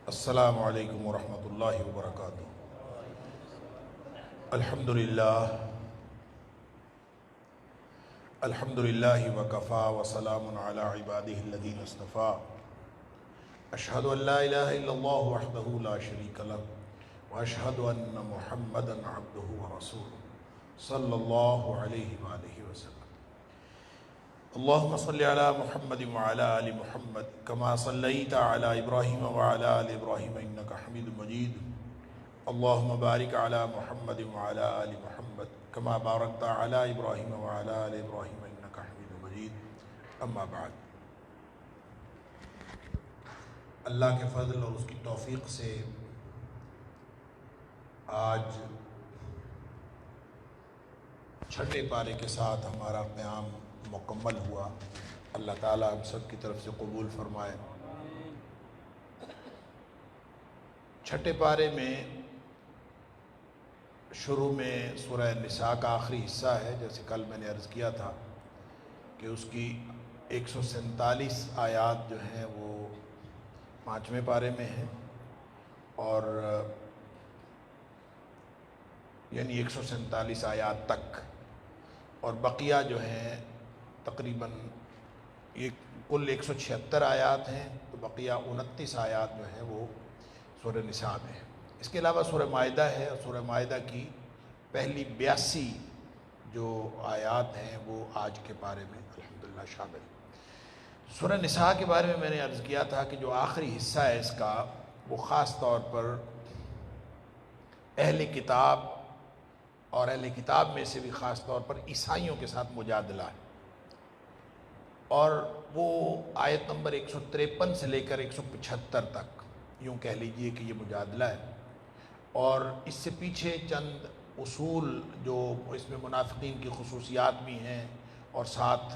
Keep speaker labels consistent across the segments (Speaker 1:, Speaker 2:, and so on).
Speaker 1: السلام علیکم ورحمۃ اللہ وبرکاتہ۔ الحمدللہ وکفا وسلام علی عبادہ الذین اصطفیٰ۔ اشہد ان لا الہ الا اللہ وحدہ لا شریک لہ واشہد ان محمدا عبدہ ورسولہ صلی اللہ علیہ وآلہ وسلم۔ اللہم صلی علی محمد وعلی آل محمد کما صلیت علی ابراہیم وعلی آل ابراہیم انکا حمید مجید۔ اللہم بارک علی محمد وعلی آل محمد کما بارکت علی ابراہیم وعلی آل ابراہیم انکا حمید مجید۔ اما بعد، اللہ کے فضل اور اس کی توفیق سے آج چھٹے پارے کے ساتھ ہمارا قیام مکمل ہوا۔ اللہ تعالیٰ ہم سب کی طرف سے قبول فرمائے۔ چھٹے پارے میں شروع میں سورہ نساء کا آخری حصہ ہے، جیسے کل میں نے عرض کیا تھا کہ اس کی 147 آیات جو ہیں وہ 5ویں پارے میں ہیں، اور یعنی 147 آیات تک، اور بقیہ جو ہیں تقریباً یہ کل 176 آیات ہیں، تو بقیہ 29 آیات جو ہیں وہ سورہ نساء میں ہیں۔ اس کے علاوہ سورہ مائدہ ہے، اور سورہ مائدہ کی پہلی 82 جو آیات ہیں وہ آج کے پارے میں الحمدللہ شامل ہیں۔ سورہ نساء کے بارے میں نے عرض کیا تھا کہ جو آخری حصہ ہے اس کا، وہ خاص طور پر اہل کتاب اور اہل کتاب میں سے بھی خاص طور پر عیسائیوں کے ساتھ مجادلہ ہے، اور وہ آیت نمبر 153 سے لے کر 175 تک یوں کہہ لیجئے کہ یہ مجادلہ ہے، اور اس سے پیچھے چند اصول جو اس میں منافقین کی خصوصیات بھی ہیں، اور ساتھ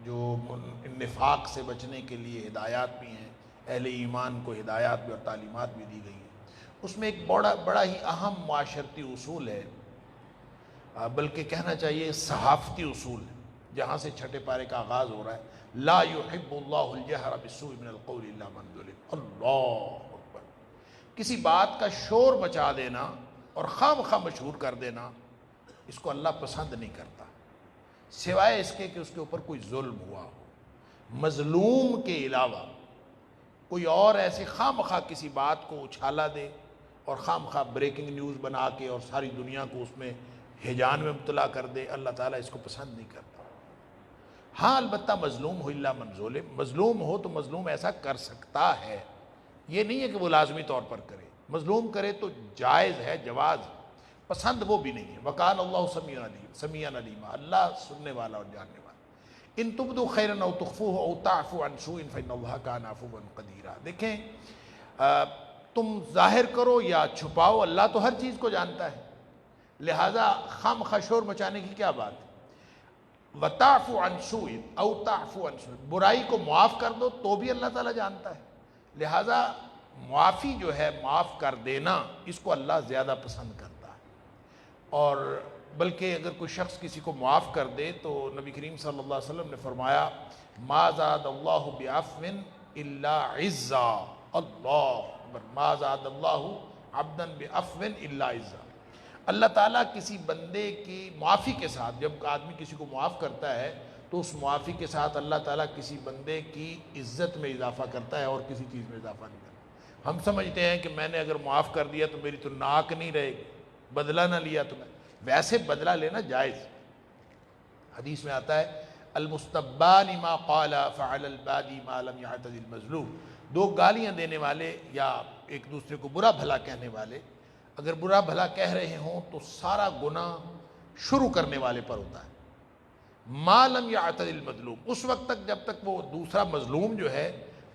Speaker 1: جو نفاق سے بچنے کے لیے ہدایات بھی ہیں، اہل ایمان کو ہدایات بھی اور تعلیمات بھی دی گئی ہیں۔ اس میں ایک بڑا ہی اہم معاشرتی اصول ہے، بلکہ کہنا چاہیے صحافتی اصول ہے، جہاں سے چھٹے پارے کا آغاز ہو رہا ہے۔ لا يحب اللہ الجہر بالسوء من القول الا من ظلم۔ اللہ اکبر۔ کسی بات کا شور مچا دینا اور خواہ مخواہ مشہور کر دینا، اس کو اللہ پسند نہیں کرتا، سوائے اس کے کہ اس کے اوپر کوئی ظلم ہوا ہو۔ مظلوم کے علاوہ کوئی اور ایسے خواہ مخواہ کسی بات کو اچھالا دے اور خواہ مخواہ بریکنگ نیوز بنا کے اور ساری دنیا کو اس میں ہیجان میں مبتلا کر دے، اللہ تعالیٰ اس کو پسند نہیں کرتا۔ ہاں البتہ مظلوم ہو الا من ظلم، مظلوم ہو تو مظلوم ایسا کر سکتا ہے، یہ نہیں ہے کہ وہ لازمی طور پر کرے، مظلوم کرے تو جائز ہے، جواز ہے، پسند وہ بھی نہیں ہے۔ وَقَالَ اللَّهُ سَمِيعًا عَلِيمًا، اللہ سننے والا اور جاننے والا۔ ان تبدوا خیرا او تخفوہ او تعفوا عن سوء فإن اللہ کان عفوا قدیرا۔ دیکھیں، تم ظاہر کرو یا چھپاؤ، اللہ تو ہر چیز کو جانتا ہے، لہذا خام خشور مچانے کی کیا بات ہے۔ وَتَعْفُ عَنْ سُوءٍ أَوْ تَعْفُ عَنْ سُوءٍ، برائی کو معاف کر دو تو بھی اللہ تعالیٰ جانتا ہے، لہذا معافی جو ہے، معاف کر دینا، اس کو اللہ زیادہ پسند کرتا ہے۔ اور بلکہ اگر کوئی شخص کسی کو معاف کر دے تو نبی کریم صلی اللہ علیہ وسلم نے فرمایا مَا زَادَ اللَّهُ بِعَفْوٍ إِلَّا عِزًّا۔ اللہ مَا زَادَ اللَّهُ عَبْدًا بِعَفْوٍ إِلَّا عِزًّا۔ اللہ تعالیٰ کسی بندے کی معافی کے ساتھ، جب آدمی کسی کو معاف کرتا ہے تو اس معافی کے ساتھ اللہ تعالیٰ کسی بندے کی عزت میں اضافہ کرتا ہے اور کسی چیز میں اضافہ نہیں کرتا۔ ہم سمجھتے ہیں کہ میں نے اگر معاف کر دیا تو میری تو ناک نہیں رہے گی، بدلہ نہ لیا تو میں، ویسے بدلہ لینا جائز۔ حدیث میں آتا ہے المستبان ما قال فعل البادی ما لم يعتد المظلوم۔ دو گالیاں دینے والے یا ایک دوسرے کو برا بھلا کہنے والے اگر برا بھلا کہہ رہے ہوں تو سارا گناہ شروع کرنے والے پر ہوتا ہے۔ ما لم يعتد المظلوم، اس وقت تک جب تک وہ دوسرا مظلوم جو ہے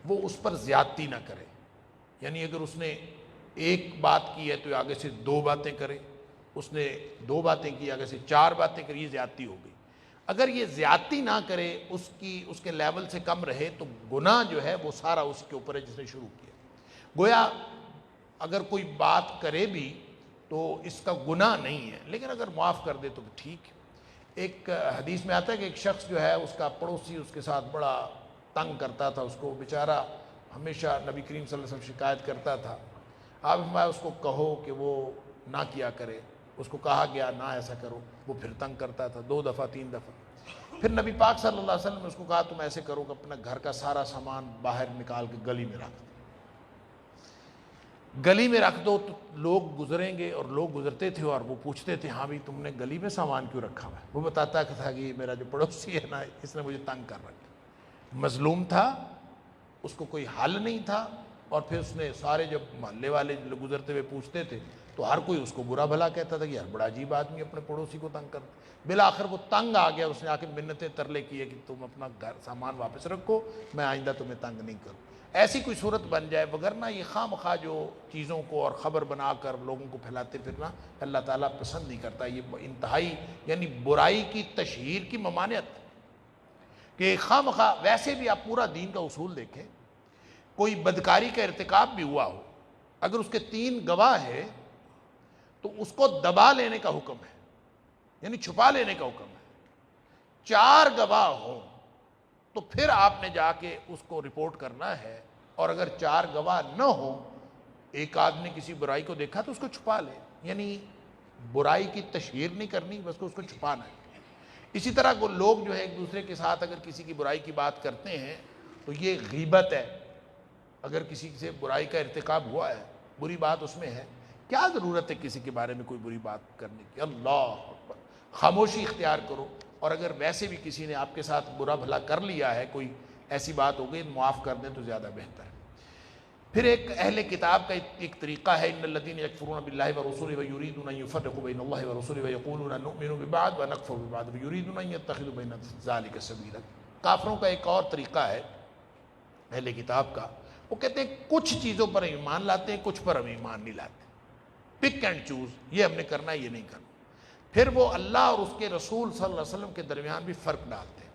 Speaker 1: وہ اس پر زیادتی نہ کرے، یعنی اگر اس نے ایک بات کی ہے تو آگے سے 2 باتیں کرے، اس نے 2 باتیں کی آگے سے 4 باتیں کری، یہ زیادتی ہو گئی۔ اگر یہ زیادتی نہ کرے، اس کے لیول سے کم رہے، تو گناہ جو ہے وہ سارا اس کے اوپر ہے جس نے شروع کیا۔ گویا اگر کوئی بات کرے بھی تو اس کا گناہ نہیں ہے، لیکن اگر معاف کر دے تو ٹھیک ہے۔ ایک حدیث میں آتا ہے کہ ایک شخص جو ہے، اس کا پڑوسی اس کے ساتھ بڑا تنگ کرتا تھا اس کو، بیچارہ ہمیشہ نبی کریم صلی اللہ علیہ وسلم شکایت کرتا تھا. آپ فرمایا اس کو کہو کہ وہ نہ کیا کرے. اس کو کہا گیا نہ ایسا کرو، وہ پھر تنگ کرتا تھا 2 دفعہ 3 دفعہ. پھر نبی پاک صلی اللہ علیہ وسلم نے اس کو کہا تم ایسے کرو کہ اپنا گھر کا سارا سامان باہر نکال کے گلی میں رکھ دو. گلی میں رکھ دو تو لوگ گزریں گے، اور لوگ گزرتے تھے اور وہ پوچھتے تھے ہاں بھی تم نے گلی میں سامان کیوں رکھا ہوا ہے؟ وہ بتاتا تھا کہ میرا جو پڑوسی ہے نا اس نے مجھے تنگ کر رکھا. مظلوم تھا، اس کو کوئی حل نہیں تھا، اور پھر اس نے سارے جب محلے والے گزرتے ہوئے پوچھتے تھے تو ہر کوئی اس کو برا بھلا کہتا تھا کہ یار بڑا عجیب آدمی اپنے پڑوسی کو تنگ کرتا. بالآخر وہ تنگ آ گیا، اس نے آ کے منتیں ترلے کیے کہ تم اپنا گھر سامان واپس رکھو، میں آئندہ تمہیں تنگ نہیں کروں. ایسی کوئی صورت بن جائے، وگرنہ یہ خواہ مخواہ جو چیزوں کو اور خبر بنا کر لوگوں کو پھیلاتے پھرنا اللہ تعالیٰ پسند نہیں کرتا. یہ انتہائی یعنی برائی کی تشہیر کی ممانعت کہ خواہ مخواہ. ویسے بھی آپ پورا دین کا اصول دیکھیں، کوئی بدکاری کا ارتکاب بھی ہوا ہو، اگر اس کے 3 گواہ ہے تو اس کو دبا لینے کا حکم ہے، یعنی چھپا لینے کا حکم ہے. 4 گواہ ہوں تو پھر آپ نے جا کے اس کو رپورٹ کرنا ہے، اور اگر 4 گواہ نہ ہوں، ایک آدمی نے کسی برائی کو دیکھا تو اس کو چھپا لے. یعنی برائی کی تشہیر نہیں کرنی، بس اس کو چھپانا ہے. اسی طرح وہ لوگ جو ہے ایک دوسرے کے ساتھ اگر کسی کی برائی کی بات کرتے ہیں تو یہ غیبت ہے. اگر کسی سے برائی کا ارتکاب ہوا ہے، بری بات اس میں ہے، کیا ضرورت ہے کسی کے بارے میں کوئی بری بات کرنے کی؟ اللہ اکبر، خاموشی اختیار کرو. اور اگر ویسے بھی کسی نے آپ کے ساتھ برا بھلا کر لیا ہے، کوئی ایسی بات ہو گئی، معاف کر دیں تو زیادہ بہتر ہے. پھر ایک اہل کتاب کا ایک طریقہ ہے، ان الذین یکفرون باللہ ورسولہ ویریدون ان یفرقوا بین اللہ ورسولہ ویقولون نؤمن ببعض ونکفر ببعض ویریدون ان یتخذوا بین ذلک سبیلا. کافروں کا ایک اور طریقہ ہے اہل کتاب کا، وہ کہتے ہیں کچھ چیزوں پر ایمان لاتے ہیں، کچھ پر ہم ایمان نہیں لاتے. پک اینڈ چوز، یہ ہم نے کرنا ہے، یہ نہیں کرنا. پھر وہ اللہ اور اس کے رسول صلی اللہ علیہ وسلم کے درمیان بھی فرق ڈالتے ہیں.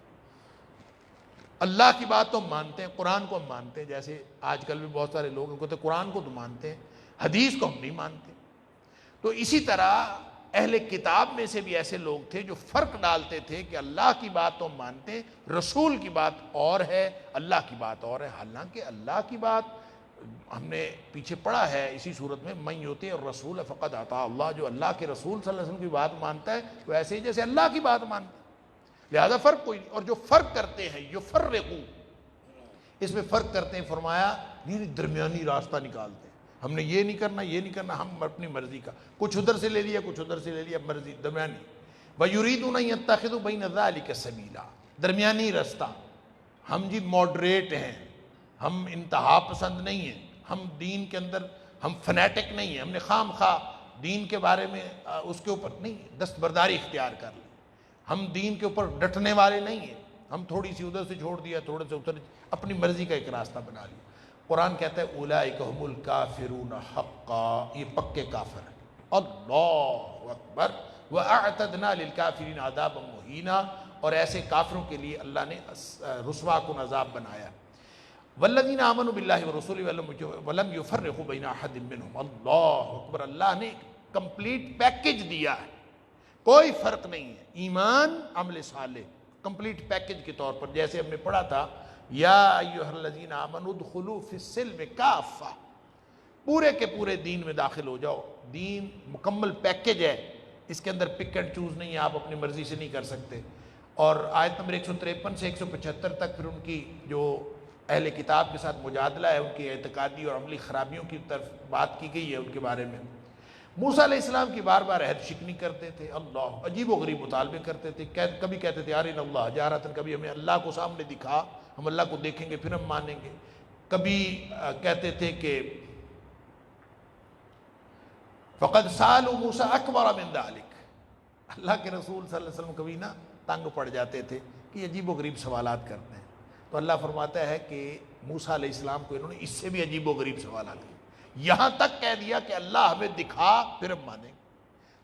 Speaker 1: اللہ کی بات تو ہم مانتے ہیں، قرآن کو ہم مانتے ہیں، جیسے آج کل بھی بہت سارے لوگ کہتے ہیں قرآن کو تو مانتے ہیں، حدیث کو ہم نہیں مانتے. تو اسی طرح اہل کتاب میں سے بھی ایسے لوگ تھے جو فرق ڈالتے تھے کہ اللہ کی بات تو ہم مانتے ہیں، رسول کی بات اور ہے، اللہ کی بات اور ہے. حالانکہ اللہ کی بات ہم نے پیچھے پڑھا ہے اسی صورت میں، من یطیع الرسول فقد اطاع اللہ. جو اللہ کے رسول صلی اللہ علیہ وسلم کی بات مانتا ہے وہ ایسے ہی جیسے اللہ کی بات مانتا ہے. لہذا فرق کوئی نہیں. اور جو فرق کرتے ہیں یفرقو، اس میں فرق کرتے ہیں، فرمایا نہیں درمیانی راستہ نکالتے ہیں. ہم نے یہ نہیں کرنا، یہ نہیں کرنا، ہم اپنی مرضی کا، کچھ ادھر سے لے لیا، کچھ ادھر سے لے لیا، مرضی درمیانی. وَيُرِيدُونَ أَن يَتَّخِذُوا بَيْنَ ذَلِكَ سَبِيلًا، درمیانی راستہ. ہم جی ماڈریٹ ہیں، ہم انتہا پسند نہیں ہیں، ہم دین کے اندر ہم فنیٹک نہیں ہیں، ہم نے خام خواہ دین کے بارے میں اس کے اوپر نہیں دستبرداری اختیار کر لی. ہم دین کے اوپر ڈٹنے والے نہیں ہیں، ہم تھوڑی سی ادھر سے چھوڑ دیا، تھوڑے سے ادھر، اپنی مرضی کا ایک راستہ بنا لیا. قرآن کہتا ہے اولئک هم الکافرون حقا، یہ پکے کافر ہیں. اللہ اکبر. واعتدنا للکافرین عذابا مہینا، اور ایسے کافروں کے لیے اللہ نے رسوا کن عذاب بنایا. والذین آمنوا باللہ ورسولہ ولم یفرقوا بین احد منہم. اللہ اکبر. اللہ نے کمپلیٹ پیکج دیا ہے، کوئی فرق نہیں ہے. ایمان، عمل صالح، کمپلیٹ پیکج کے طور پر. جیسے ہم نے پڑھا تھا یا ایھا الذین آمنوا ادخلوا فی السلم کافہ، پورے کے پورے دین میں داخل ہو جاؤ. دین مکمل پیکج ہے، اس کے اندر پک اینڈ چوز نہیں ہے، آپ اپنی مرضی سے نہیں کر سکتے. اور آیت نمبر 153 سے 175 تک پھر ان کی جو اہل کتاب کے ساتھ مجادلہ ہے، ان کی اعتقادی اور عملی خرابیوں کی طرف بات کی گئی ہے ان کے بارے میں. موسیٰ علیہ السلام کی بار بار عہد شکنی کرتے تھے، اللہ عجیب و غریب مطالبے کرتے تھے. کبھی کہتے تھے ارنا اللہ جہرۃ، کبھی ہمیں اللہ کو سامنے دکھا، ہم اللہ کو دیکھیں گے پھر ہم مانیں گے. کبھی کہتے تھے کہ فقد سالوا موسیٰ اکبر من ذلک. اللہ کے رسول صلی اللہ علیہ وسلم کبھی تنگ پڑ جاتے تھے کہ عجیب و غریب سوالات کرتے ہیں. تو اللہ فرماتا ہے کہ موسیٰ علیہ السلام کو انہوں نے اس سے بھی عجیب و غریب سوالات کیے، یہاں تک کہہ دیا کہ اللہ ہمیں دکھا پھر ہم مانیں.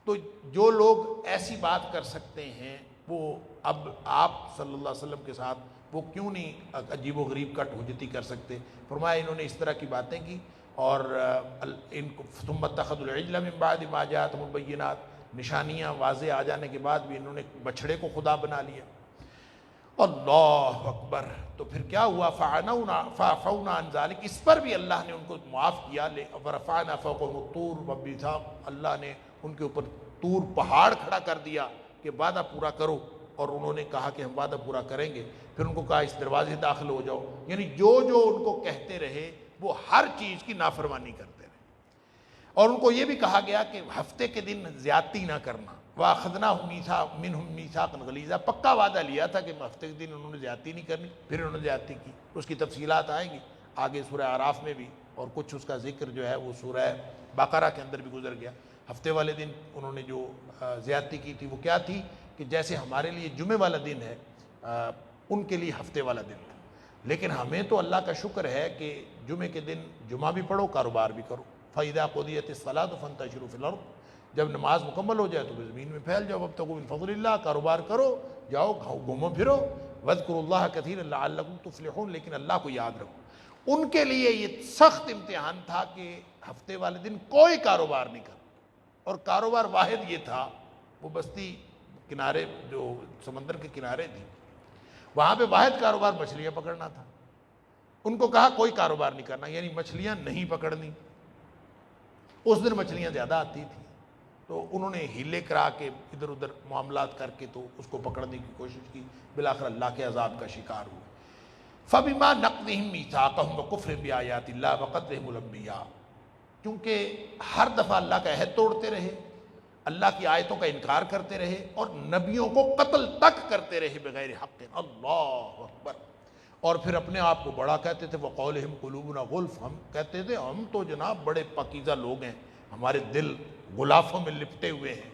Speaker 1: تو جو لوگ ایسی بات کر سکتے ہیں وہ اب آپ صلی اللہ علیہ وسلم کے ساتھ وہ کیوں نہیں عجیب و غریب کٹ حجتی کر سکتے؟ فرمایا انہوں نے اس طرح کی باتیں کی، اور ان کو ثم اتخذوا العجل من بعد ما جاءتهم البینات، نشانیاں واضح آ جانے کے بعد بھی انہوں نے بچھڑے کو خدا بنا لیا. اللہ اکبر. تو پھر کیا ہوا؟ فعفونا عن ذلک، اس پر بھی اللہ نے ان کو معاف کیا. ورفعنا فوقهم الطور والميثاق، اللہ نے ان کے اوپر طور پہاڑ کھڑا کر دیا کہ وعدہ پورا کرو، اور انہوں نے کہا کہ ہم وعدہ پورا کریں گے. پھر ان کو کہا اس دروازے داخل ہو جاؤ. یعنی جو جو ان کو کہتے رہے وہ ہر چیز کی نافرمانی کرتے رہے. اور ان کو یہ بھی کہا گیا کہ ہفتے کے دن زیادتی نہ کرنا. وَأَخَذْنَاهُمْ مِنْهُمْ مِيثَاقًا غَلِيظًا، پکا وعدہ لیا تھا کہ ہفتے کے دن انہوں نے زیادتی نہیں کرنی. پھر انہوں نے زیادتی کی. اس کی تفصیلات آئیں گی آگے سورہ اعراف میں بھی، اور کچھ اس کا ذکر جو ہے وہ سورہ بقرہ کے اندر بھی گزر گیا. ہفتے والے دن انہوں نے جو زیادتی کی تھی وہ کیا تھی کہ جیسے ہمارے لیے جمعے والا دن ہے ان کے لیے ہفتے والا دن تھا. لیکن ہمیں تو اللہ کا شکر ہے کہ جمعے کے دن جمعہ بھی پڑھو، کاروبار بھی کرو. فَإِذَا قُضِيَتِ الصَّلَاةُ فَانتَشِرُوا فِي الْأَرْضِ، جب نماز مکمل ہو جائے تو زمین میں پھیل جاؤ. وَابْتَغُوا مِن فَضْلِ اللَّهِ، کاروبار کرو، جاؤ گھومو پھرو. وَاذْكُرُوا اللَّهَ كَثِيرًا لَعَلَّكُمْ تُفْلِحُونَ، لیکن اللہ کو یاد رکھو. ان کے لیے یہ سخت امتحان تھا کہ ہفتے والے دن کوئی کاروبار نہیں کرو. اور کاروبار واحد یہ تھا، وہ بستی کنارے جو سمندر کے کنارے تھی وہاں پہ واحد کاروبار مچھلیاں پکڑنا تھا. ان کو کہا کوئی کاروبار نہیں کرنا، یعنی مچھلیاں نہیں پکڑنی. اس دن مچھلیاں زیادہ آتی تھیں تو انہوں نے ہیلے کرا کے ادھر ادھر معاملات کر کے تو اس کو پکڑنے کی کوشش کی. بالآخر اللہ کے عذاب کا شکار ہوئے. فَبِمَا نَقْضِهِمْ مِيثَاقَهُمْ وَكُفْرِهِمْ بِآيَاتِ اللَّهِ وَقَتْلِهِمُ الْأَنْبِيَاءَ، کیونکہ ہر دفعہ اللہ کا عہد توڑتے رہے، اللہ کی آیتوں کا انکار کرتے رہے، اور نبیوں کو قتل تک کرتے رہے بغیر حق. اللہ اکبر. اور پھر اپنے آپ کو بڑا کہتے تھے. وَقَوْلِهِمْ قُلُوبُنَا غُلْفٌ، ہم کہتے تھے ہم تو جناب بڑے پاکیزہ لوگ ہیں، ہمارے دل غلافوں میں لپٹے ہوئے ہیں.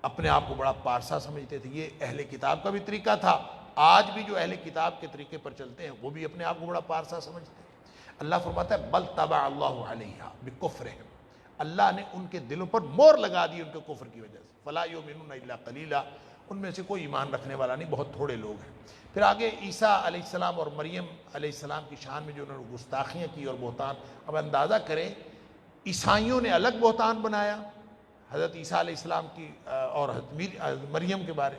Speaker 1: اپنے آپ کو بڑا پارسا سمجھتے تھے. یہ اہل کتاب کا بھی طریقہ تھا. آج بھی جو اہل کتاب کے طریقے پر چلتے ہیں وہ بھی اپنے آپ کو بڑا پارسا سمجھتے ہیں. اللہ فرماتا ہے بل طبع اللہ علیہا بکفرہم، اللہ نے ان کے دلوں پر مور لگا دی ان کے کفر کی وجہ سے. فلا یؤمنون الا قلیلا، ان میں سے کوئی ایمان رکھنے والا نہیں، بہت تھوڑے لوگ ہیں. پھر آگے عیسیٰ علیہ السلام اور مریم علیہ السلام کی شان میں جو انہوں نے گستاخیاں کی اور بہتان. اب اندازہ کریں، عیسائیوں نے الگ بہتان بنایا حضرت عیسیٰ علیہ السلام کی اور حضرت مریم کے بارے،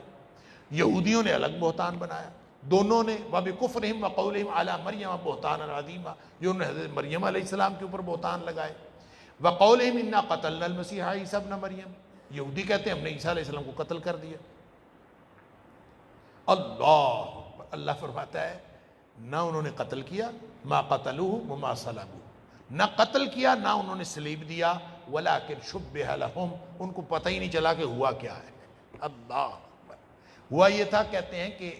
Speaker 1: یہودیوں نے الگ بہتان بنایا. دونوں نے وَبِكُفْرِهِمْ وَقَوْلِهِمْ عَلَى مَرْيَمَ بُهْتَانًا عَظِيمًا، جو انہوں نے حضرت مریم علیہ السلام کے اوپر بہتان لگائے. وَقَوْلِهِمْ إِنَّا قَتَلْنَا الْمَسِيحَ عِيسَى ابْنَ مریم، یہودی کہتے ہیں ہم نے عیسیٰ علیہ السلام کو قتل کر دیا. اللہ فرماتا ہے نہ انہوں نے قتل کیا، ما قتلوه وما صلبوه، نہ قتل کیا نہ انہوں نے صلیب دیا. وَلَكِنْ شُبِّهَ لَهُمْ، ان کو پتہ ہی نہیں چلا کہ ہوا کیا ہے. اللہ ہوا یہ تھا، کہتے ہیں کہ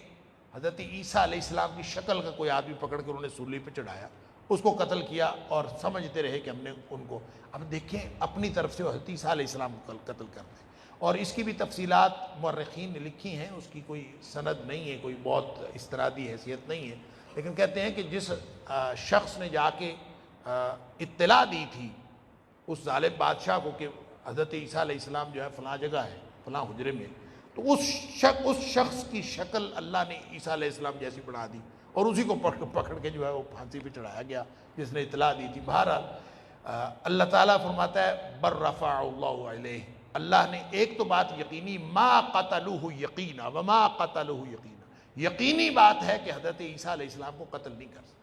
Speaker 1: حضرت عیسیٰ علیہ السلام کی شکل کا کوئی آدمی پکڑ کر انہوں نے سولی پہ چڑھایا، اس کو قتل کیا اور سمجھتے رہے کہ ہم نے ان کو. اب دیکھیں اپنی طرف سے حضرت عیسیٰ علیہ السلام کو قتل کر دیں. اور اس کی بھی تفصیلات مورخین نے لکھی ہیں، اس کی کوئی سند نہیں ہے، کوئی بہت استنادی حیثیت نہیں ہے. لیکن کہتے ہیں کہ جس شخص نے جا کے اطلاع دی تھی اس ظالم بادشاہ کو کہ حضرت عیسیٰ علیہ السلام جو ہے فلاں جگہ ہے فلاں حجرے میں، تو اس شخص کی شکل اللہ نے عیسیٰ علیہ السلام جیسی بنا دی، اور اسی کو پکڑ کے جو ہے وہ پھانسی پہ چڑھایا گیا جس نے اطلاع دی تھی. بہرحال اللہ تعالیٰ فرماتا ہے بر رفع اللہ علیہ، اللہ نے ایک تو بات یقینی، ما قتلوہ یقینا وما قتلوہ یقینا، یقینی بات ہے کہ حضرت عیسیٰ علیہ السلام کو قتل نہیں کر سکتے.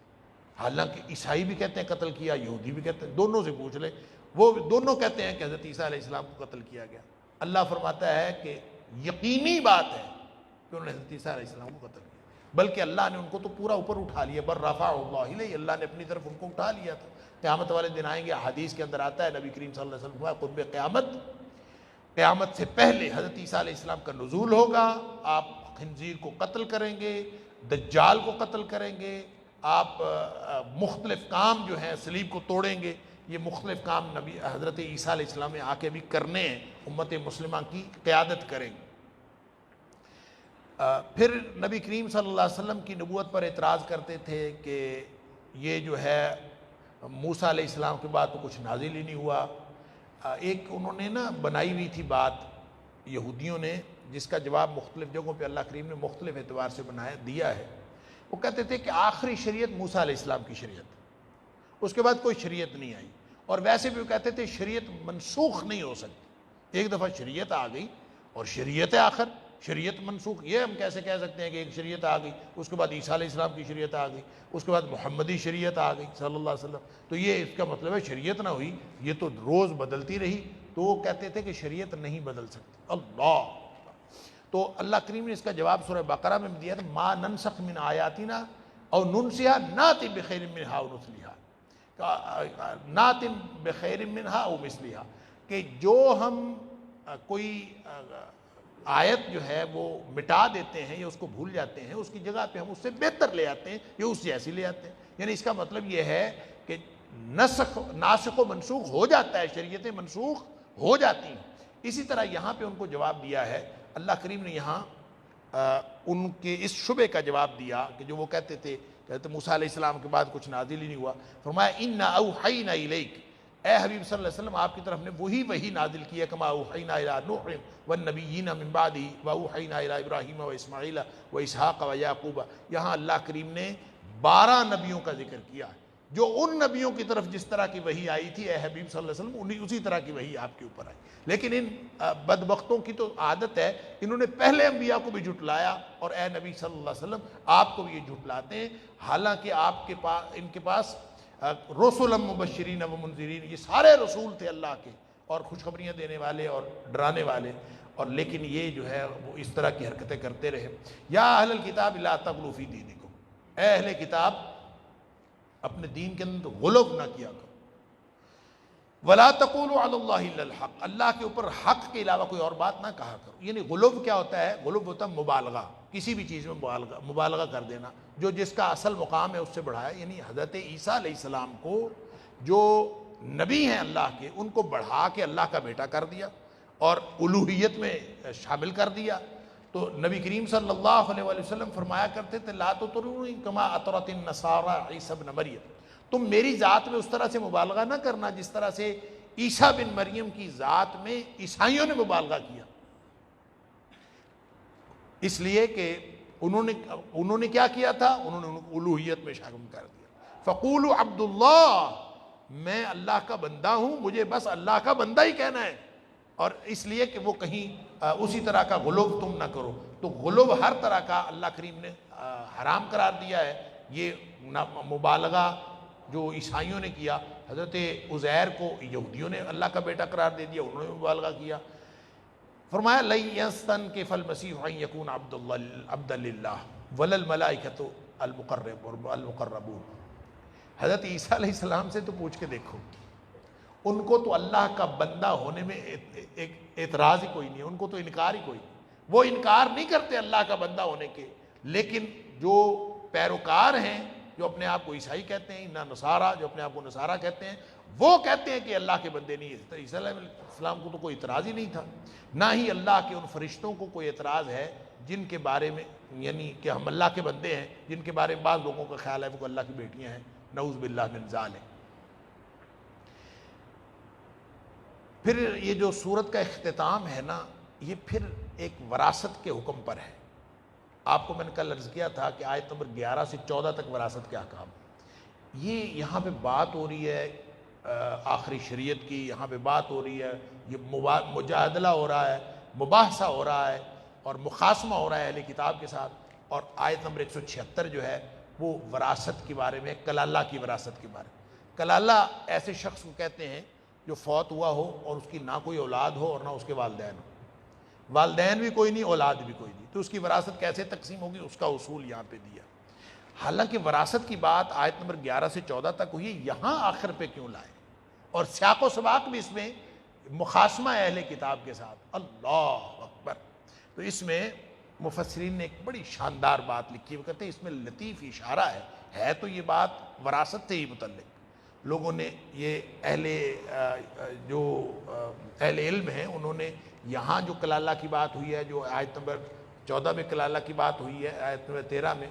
Speaker 1: حالانکہ عیسائی بھی کہتے ہیں قتل کیا، یہودی بھی کہتے ہیں، دونوں سے پوچھ لیں، وہ دونوں کہتے ہیں کہ حضرت عیسیٰ علیہ السلام کو قتل کیا گیا. اللہ فرماتا ہے کہ یقینی بات ہے کہ انہوں نے حضرت عیسیٰ علیہ السلام کو قتل کیا، بلکہ اللہ نے ان کو تو پورا اوپر اٹھا لیا. بر رفع اللہ علیہ، اللہ نے اپنی طرف ان کو اٹھا لیا تھا. قیامت والے دن آئیں گے، حدیث کے اندر آتا ہے نبی کریم صلی اللہ علیہ وسلم خطبہ قیامت سے پہلے حضرت عیسیٰ علیہ السلام کا نزول ہوگا، آپ خنزیر کو قتل کریں گے، دجال کو قتل کریں گے، آپ مختلف کام جو ہیں صلیب کو توڑیں گے. یہ مختلف کام نبی حضرت عیسیٰ علیہ السلام نے آ کے بھی کرنے ہیں، امت مسلمہ کی قیادت کریں گے. پھر نبی کریم صلی اللہ علیہ وسلم کی نبوت پر اعتراض کرتے تھے کہ یہ جو ہے موسیٰ علیہ السلام کے بعد تو کچھ نازل ہی نہیں ہوا. ایک انہوں نے نا بنائی ہوئی تھی بات یہودیوں نے، جس کا جواب مختلف جگہوں پہ اللہ کریم نے مختلف اعتبار سے دیا ہے. وہ کہتے تھے کہ آخری شریعت موسیٰ علیہ السلام کی شریعت، اس کے بعد کوئی شریعت نہیں آئی. اور ویسے بھی وہ کہتے تھے شریعت منسوخ نہیں ہو سکتی، ایک دفعہ شریعت آ گئی اور شریعت ہے آخر، شریعت منسوخ، یہ ہم کیسے کہہ سکتے ہیں کہ ایک شریعت آ گئی، اس کے بعد عیسیٰ علیہ السلام کی شریعت آ گئی، اس کے بعد محمدی شریعت آ گئی صلی اللہ علیہ وسلم، تو یہ اس کا مطلب ہے شریعت نہ ہوئی، یہ تو روز بدلتی رہی۔ تو وہ کہتے تھے کہ شریعت نہیں بدل سکتی۔ اللہ، تو اللہ کریم نے اس کا جواب سورہ بقرہ میں دیا تھا، ما ننسخ من آیاتنا او ننسیہا ناتی بخیر منہا او مثلہا، ناتی بخیر منہا او مثلہا، کہ جو ہم کوئی آیت جو ہے وہ مٹا دیتے ہیں یا اس کو بھول جاتے ہیں، اس کی جگہ پہ ہم اس سے بہتر لے آتے ہیں یا اس جیسی لے آتے ہیں۔ یعنی اس کا مطلب یہ ہے کہ ناسخ و منسوخ ہو جاتا ہے، شریعتیں منسوخ ہو جاتی ہیں۔ اسی طرح یہاں پہ ان کو جواب دیا ہے اللہ کریم نے، یہاں ان کے اس شبے کا جواب دیا کہ جو وہ کہتے تھے کہ حضرت موسیٰ علیہ السلام کے بعد کچھ نازل ہی نہیں ہوا، فرمایا اِنَّا أَوْحَيْنَا إِلَيْكَ، اے حبیب صلی اللہ علیہ وسلم آپ کی طرف نے وہی نازل کیا، کما اوحینا الی نوح والنبیین من بعدہ واوحینا الی ابراہیم واسماعیل واسحاق ویعقوب۔ یہاں اللہ کریم نے 12 نبیوں کا ذکر کیا ہے، جو ان نبیوں کی طرف جس طرح کی وحی آئی تھی اے حبیب صلی اللہ علیہ وسلم، اسی طرح کی وحی آپ کے اوپر آئی۔ لیکن ان بدبختوں کی تو عادت ہے، انہوں نے پہلے انبیاء کو بھی جھٹلایا اور اے نبی صلی اللہ علیہ وسلم آپ کو بھی یہ جھٹلاتے ہیں، حالانکہ آپ کے پاس، ان کے پاس رسول مبشرین و منذرین، یہ سارے رسول تھے اللہ کے، اور خوشخبریاں دینے والے اور ڈرانے والے، اور لیکن یہ جو ہے وہ اس طرح کی حرکتیں کرتے رہے۔ یا اہل الکتاب لا تغلوا فی دینکم، اے اہل کتاب اپنے دین کے اندر غلو نہ کیا کرو، ولا تقولوا علی اللہ الا الحق، اللہ کے اوپر حق کے علاوہ کوئی اور بات نہ کہا کرو۔ یعنی غلو کیا ہوتا ہے؟ غلو ہوتا ہے مبالغہ، کسی بھی چیز میں مبالغہ کر دینا، جو جس کا اصل مقام ہے اس سے بڑھایا۔ یعنی حضرت عیسیٰ علیہ السلام کو جو نبی ہیں اللہ کے، ان کو بڑھا کے اللہ کا بیٹا کر دیا اور الوہیت میں شامل کر دیا۔ تو نبی کریم صلی اللہ علیہ وآلہ وسلم فرمایا کرتے تھے لا تطرونی کما اطرت النصارى عیسیٰ ابن مریم، تم میری ذات میں اس طرح سے مبالغہ نہ کرنا جس طرح سے عیسیٰ بن مریم کی ذات میں عیسائیوں نے مبالغہ کیا، اس لیے کہ انہوں نے کیا کیا تھا؟ انہوں نے الوہیت میں شامل کر دیا۔ فقولوا عبد اللہ، میں اللہ کا بندہ ہوں، مجھے بس اللہ کا بندہ ہی کہنا ہے، اور اس لیے کہ وہ کہیں اسی طرح کا غلو تم نہ کرو۔ تو غلو ہر طرح کا اللہ کریم نے حرام قرار دیا ہے۔ یہ مبالغہ جو عیسائیوں نے کیا، حضرت عزیر کو یہودیوں نے اللہ کا بیٹا قرار دے دیا، انہوں نے مبالغہ کیا۔ فرمایا لن يستنكف المسيح ان يكون عبدا للہ ولا الملائکۃ المقربون۔ حضرت عیسیٰ علیہ السلام سے تو پوچھ کے دیکھو، ان کو تو اللہ کا بندہ ہونے میں ایک اعتراض ہی کوئی نہیں ہے، ان کو تو انکار ہی کوئی نہیں، وہ انکار نہیں کرتے اللہ کا بندہ ہونے کے۔ لیکن جو پیروکار ہیں، جو اپنے آپ کو عیسائی کہتے ہیں، انا نصارہ، جو اپنے آپ کو نصارہ کہتے ہیں، وہ کہتے ہیں کہ اللہ کے بندے نہیں ہیں۔ عیسیٰ علیہ السلام کو تو کوئی اعتراض ہی نہیں تھا، نہ ہی اللہ کے ان فرشتوں کو کوئی اعتراض ہے جن کے بارے میں، یعنی کہ ہم اللہ کے بندے ہیں، جن کے بارے میں بعض لوگوں کا خیال ہے وہ اللہ کی بیٹیاں ہیں، نعوذ باللہ من ذالک۔ پھر یہ جو سورت کا اختتام ہے نا، یہ پھر ایک وراثت کے حکم پر ہے۔ آپ کو میں نے کل عرض کیا تھا کہ آیت نمبر 11 سے 14 تک وراثت کے احکام، یہ یہاں پہ بات ہو رہی ہے آخری شریعت کی، یہاں پہ بات ہو رہی ہے، یہ مجادلہ ہو رہا ہے، مباحثہ ہو رہا ہے اور مخاصمہ ہو رہا ہے اہل کتاب کے ساتھ۔ اور آیت نمبر 176 جو ہے وہ وراثت کے بارے میں، کلالہ کی وراثت کے بارے میں۔ کلالہ ایسے شخص کو کہتے ہیں جو فوت ہوا ہو اور اس کی نہ کوئی اولاد ہو اور نہ اس کے والدین ہو، والدین بھی کوئی نہیں، اولاد بھی کوئی نہیں، تو اس کی وراثت کیسے تقسیم ہوگی، اس کا اصول یہاں پہ دیا۔ حالانکہ وراثت کی بات آیت نمبر 11 سے 14 تک ہوئی، یہاں آخر پہ کیوں لائے؟ اور سیاق و سباق بھی اس میں مخاصمہ اہل کتاب کے ساتھ، اللہ اکبر۔ تو اس میں مفسرین نے ایک بڑی شاندار بات لکھی، وہ کہتے ہیں اس میں لطیف اشارہ ہے تو یہ بات وراثت سے ہی متعلق۔ لوگوں نے یہ جو اہل علم ہیں، انہوں نے یہاں جو کلالہ کی بات ہوئی ہے، جو آیت نمبر 14 میں کلالہ کی بات ہوئی ہے، آیت نمبر 13 میں،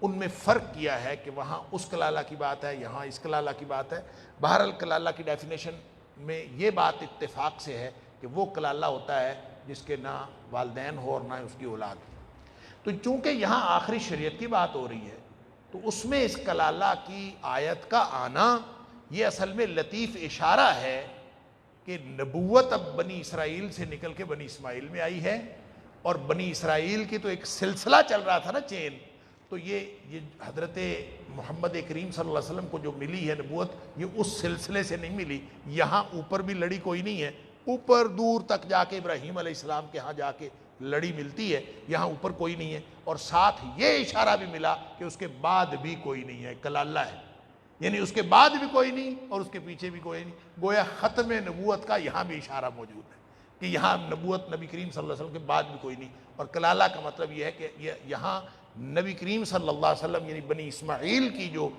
Speaker 1: ان میں فرق کیا ہے کہ وہاں اس کلالہ کی بات ہے، یہاں اس کلالہ کی بات ہے۔ بہرحال کلالہ کی ڈیفینیشن میں یہ بات اتفاق سے ہے کہ وہ کلالہ ہوتا ہے جس کے نہ والدین ہو اور نہ اس کی اولاد ہو۔ تو چونکہ یہاں آخری شریعت کی بات ہو رہی ہے، تو اس میں اس کلالہ کی آیت کا آنا یہ اصل میں لطیف اشارہ ہے کہ نبوت اب بنی اسرائیل سے نکل کے بنی اسماعیل میں آئی ہے، اور بنی اسرائیل کی تو ایک سلسلہ چل رہا تھا نا، چین. تو یہ حضرت محمد کریم صلی اللہ علیہ وسلم کو جو ملی ہے نبوت، یہ اس سلسلے سے نہیں ملی. یہاں اوپر بھی لڑی کوئی نہیں ہے، اوپر دور تک جا کے ابراہیم علیہ السلام کے ہاں جا کے لڑی ملتی ہے، یہاں اوپر کوئی نہیں ہے. اور ساتھ یہ اشارہ بھی ملا کہ اس کے بعد بھی کوئی نہیں ہے، کلالہ ہے، یعنی اس کے بعد بھی کوئی نہیں اور اس کے پیچھے بھی کوئی نہیں. گویا ختم نبوت کا یہاں بھی اشارہ موجود ہے کہ یہاں نبوت نبی کریم صلی اللہ علیہ وسلم کے بعد بھی کوئی نہیں. اور کلالہ کا مطلب یہ ہے کہ یہاں نبی کریم صلی اللہ علیہ وسلم یعنی بنی اسماعیل کی جو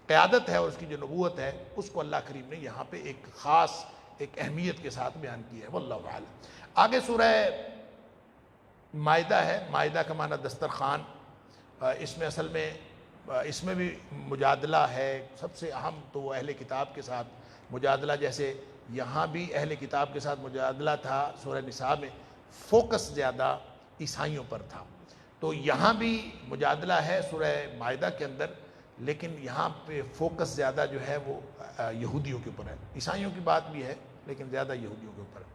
Speaker 1: قیادت ہے اور اس کی جو نبوت ہے، اس کو اللہ کریم نے یہاں پہ ایک خاص ایک اہمیت کے ساتھ بیان کی ہے. واللہ اعلم. آگے سورہ مائدہ ہے. مائدہ کا معنی دسترخوان. اس میں اصل میں اس میں بھی مجادلہ ہے. سب سے اہم تو وہ اہل کتاب کے ساتھ مجادلہ، جیسے یہاں بھی اہل کتاب کے ساتھ مجادلہ تھا سورہ نساء میں، فوکس زیادہ عیسائیوں پر تھا. تو یہاں بھی مجادلہ ہے سورہ مائدہ کے اندر، لیکن یہاں پہ فوکس زیادہ جو ہے وہ یہودیوں کے اوپر ہے. عیسائیوں کی بات بھی ہے لیکن زیادہ یہودیوں کے اوپر ہے.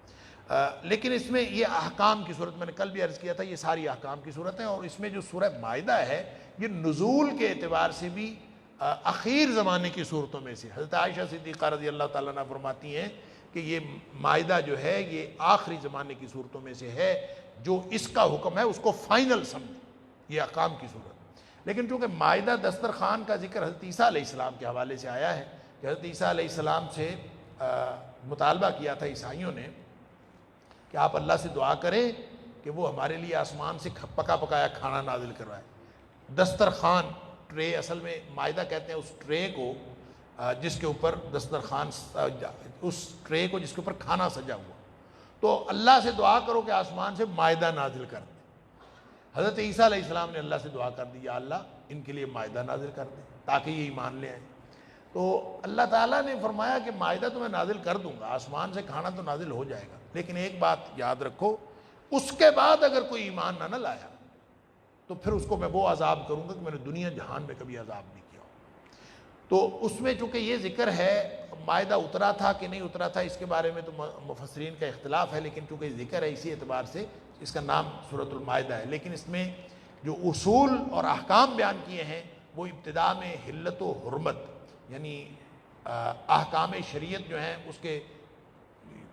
Speaker 1: لیکن اس میں یہ احکام کی صورت، میں نے کل بھی عرض کیا تھا، یہ ساری احکام کی صورت ہے. اور اس میں جو سورہ مائدہ ہے یہ نزول کے اعتبار سے بھی اخیر زمانے کی صورتوں میں سے. حضرت عائشہ صدیقہ رضی اللہ تعالیٰ عنہ فرماتی ہیں کہ یہ مائدہ جو ہے یہ آخری زمانے کی صورتوں میں سے ہے. جو اس کا حکم ہے اس کو فائنل سمجھ، یہ احکام کی صورت. لیکن چونکہ مائدہ دسترخوان کا ذکر حضرت عیسیٰ علیہ السلام کے حوالے سے آیا ہے کہ حضرت عیسیٰ علیہ السلام سے مطالبہ کیا تھا عیسائیوں نے کہ آپ اللہ سے دعا کریں کہ وہ ہمارے لیے آسمان سے پکا پکایا کھانا نازل کروائے. دسترخوان، ٹرے، اصل میں مائدہ کہتے ہیں اس ٹرے کو جس کے اوپر دسترخوان، اس ٹرے کو جس کے اوپر کھانا سجا ہوا. تو اللہ سے دعا کرو کہ آسمان سے مائدہ نازل کر دے. حضرت عیسیٰ علیہ السلام نے اللہ سے دعا کر دی، یا اللہ ان کے لیے مائدہ نازل کر دے تاکہ یہ ایمان لے آئیں. تو اللہ تعالیٰ نے فرمایا کہ مائدہ تو میں نازل کر دوں گا، آسمان سے کھانا تو نازل ہو جائے گا، لیکن ایک بات یاد رکھو، اس کے بعد اگر کوئی ایمان نہ لایا تو پھر اس کو میں وہ عذاب کروں گا کہ میں نے دنیا جہان میں کبھی عذاب نہیں کیا. تو اس میں چونکہ یہ ذکر ہے، مائدہ اترا تھا کہ نہیں اترا تھا اس کے بارے میں تو مفسرین کا اختلاف ہے، لیکن چونکہ ذکر ہے اسی اعتبار سے اس کا نام سورۃ المائدہ ہے. لیکن اس میں جو اصول اور احکام بیان کیے ہیں وہ ابتدا میں حلت و حرمت، یعنی احکام شریعت جو ہیں اس کے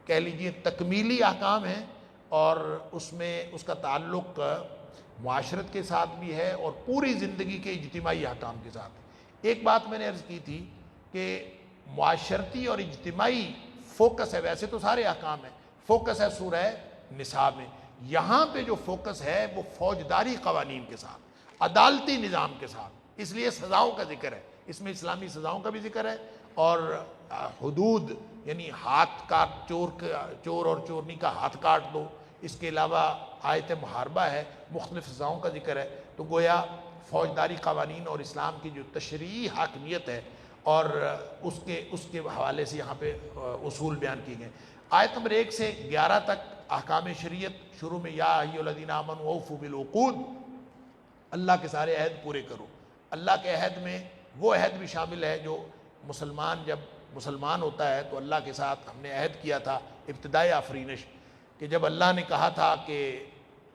Speaker 1: کہہ لیجئے تکمیلی احکام ہیں، اور اس میں اس کا تعلق معاشرت کے ساتھ بھی ہے اور پوری زندگی کے اجتماعی احکام کے ساتھ. ایک بات میں نے عرض کی تھی کہ معاشرتی اور اجتماعی فوکس ہے، ویسے تو سارے احکام ہیں، فوکس ہے سورہ نساء میں. یہاں پہ جو فوکس ہے وہ فوجداری قوانین کے ساتھ، عدالتی نظام کے ساتھ، اس لیے سزاؤں کا ذکر ہے. اس میں اسلامی سزاؤں کا بھی ذکر ہے، اور حدود یعنی ہاتھ کاٹ، چور اور چورنی کا ہاتھ کاٹ دو. اس کے علاوہ آیت محاربہ ہے، مختلف سزاؤں کا ذکر ہے. تو گویا فوجداری قوانین اور اسلام کی جو تشریعی حاکمیت ہے اور اس کے حوالے سے یہاں پہ اصول بیان کیے گئے. آیت نمبر 1 سے 11 تک احکام شریعت. شروع میں یا ایھا الذین آمنوا اوفوا بالعقود، اللہ کے سارے عہد پورے کرو. اللہ کے عہد میں وہ عہد بھی شامل ہے جو مسلمان جب مسلمان ہوتا ہے تو اللہ کے ساتھ ہم نے عہد کیا تھا ابتدائی آفرینش، کہ جب اللہ نے کہا تھا کہ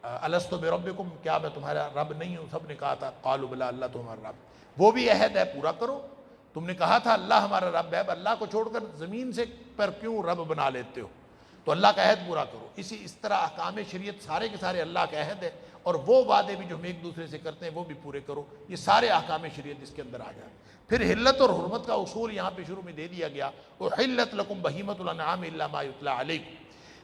Speaker 1: الستو بربکم، کیا میں تمہارا رب نہیں ہوں؟ سب نے کہا تھا قالوا بلی، اللہ تو ہمارا رب. وہ بھی عہد ہے، پورا کرو. تم نے کہا تھا اللہ ہمارا رب ہے، اب اللہ کو چھوڑ کر زمین سے پر کیوں رب بنا لیتے ہو؟ تو اللہ کا عہد پورا کرو. اس طرح احکام شریعت سارے کے سارے اللہ کا عہد ہے، اور وہ وعدے بھی جو ہم ایک دوسرے سے کرتے ہیں وہ بھی پورے کرو. یہ سارے احکام شریعت اس کے اندر آ جائیں. پھر حلت اور حرمت کا اصول یہاں پہ شروع میں دے دیا گیا، احلت لکم بہیمۃ الانعام الا ما یتلی علیکم.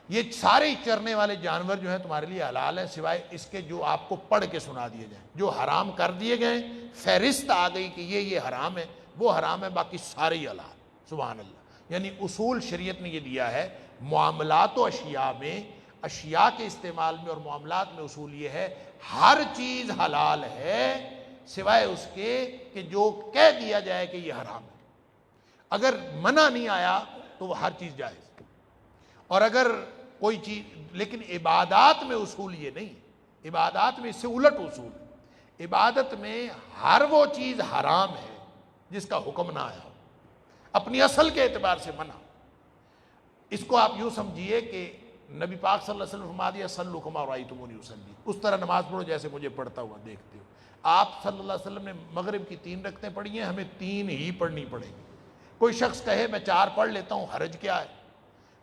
Speaker 1: یہ سارے چرنے والے جانور جو ہیں تمہارے لیے حلال ہیں سوائے اس کے جو آپ کو پڑھ کے سنا دیے جائیں. جو حرام کر دیے گئے، فہرست آ گئی کہ یہ حرام ہے، وہ حرام ہے، باقی سارے ہی حلال. سبحان اللہ. یعنی اصول شریعت نے یہ دیا ہے. معاملات و اشیاء میں، اشیاء کے استعمال میں اور معاملات میں اصول یہ ہے ہر چیز حلال ہے سوائے اس کے کہ جو کہہ دیا جائے کہ یہ حرام ہے. اگر منع نہیں آیا تو وہ ہر چیز جائز. اور اگر کوئی چیز، لیکن عبادات میں اصول یہ نہیں، عبادات میں اس سے الٹ اصول ہے. عبادت میں ہر وہ چیز حرام ہے جس کا حکم نہ آیا ہو، اپنی اصل کے اعتبار سے منع. اس کو آپ یوں سمجھیے کہ نبی پاک صلی اللہ علیہ وسلم فرما دیا صلو کما رأیتمونی اصلی، اس طرح نماز پڑھو جیسے مجھے پڑھتا ہوا دیکھتے ہو۔ آپ صلی اللہ علیہ وسلم نے مغرب کی 3 رکعتیں پڑھی ہیں، ہمیں 3 ہی پڑھنی پڑیں گی۔ کوئی شخص کہے میں 4 پڑھ لیتا ہوں، حرج کیا ہے؟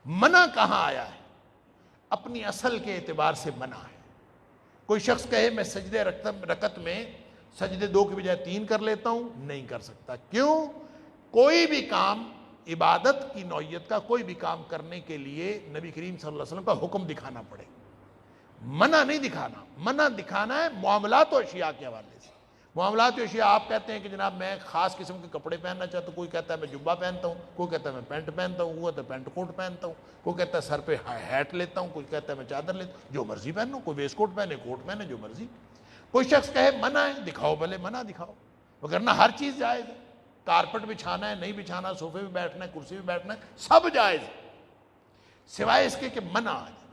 Speaker 1: منع کہاں آیا ہے؟ اپنی اصل کے اعتبار سے منع ہے۔ کوئی شخص کہے میں سجدے رکعت میں سجدے 2 کی بجائے 3 کر لیتا ہوں، نہیں کر سکتا۔ کیوں؟ کوئی بھی کام، عبادت کی نوعیت کا کوئی بھی کام کرنے کے لیے نبی کریم صلی اللہ علیہ وسلم کا حکم دکھانا پڑے، منع نہیں دکھانا۔ منع دکھانا ہے معاملات و اشیاء کے حوالے سے۔ معاملات و اشیاء آپ کہتے ہیں کہ جناب میں خاص قسم کے کپڑے پہننا چاہتا ہوں، کوئی کہتا ہے میں جبہ پہنتا ہوں، کوئی کہتا ہے میں پینٹ پہنتا ہوں، کوئی کہتا ہے پینٹ کوٹ پہنتا ہوں، کوئی کہتا ہے سر پہ ہیٹ لیتا ہوں، کوئی کہتا ہے میں چادر لیتا ہوں، جو مرضی پہنو، کوئی ویسٹ کوٹ پہنے، کوٹ پہنے، جو مرضی۔ کوئی شخص کہے منع ہے، دکھاؤ بھلے منع دکھاؤ، وگرنہ ہر چیز جائز ہے۔ کارپٹ بچھانا ہے، نہیں بچھانا، صوفے پہ بیٹھنا ہے، کرسی پہ بیٹھنا ہے، سب جائز ہے، سوائے اس کے کہ منع آ جائے۔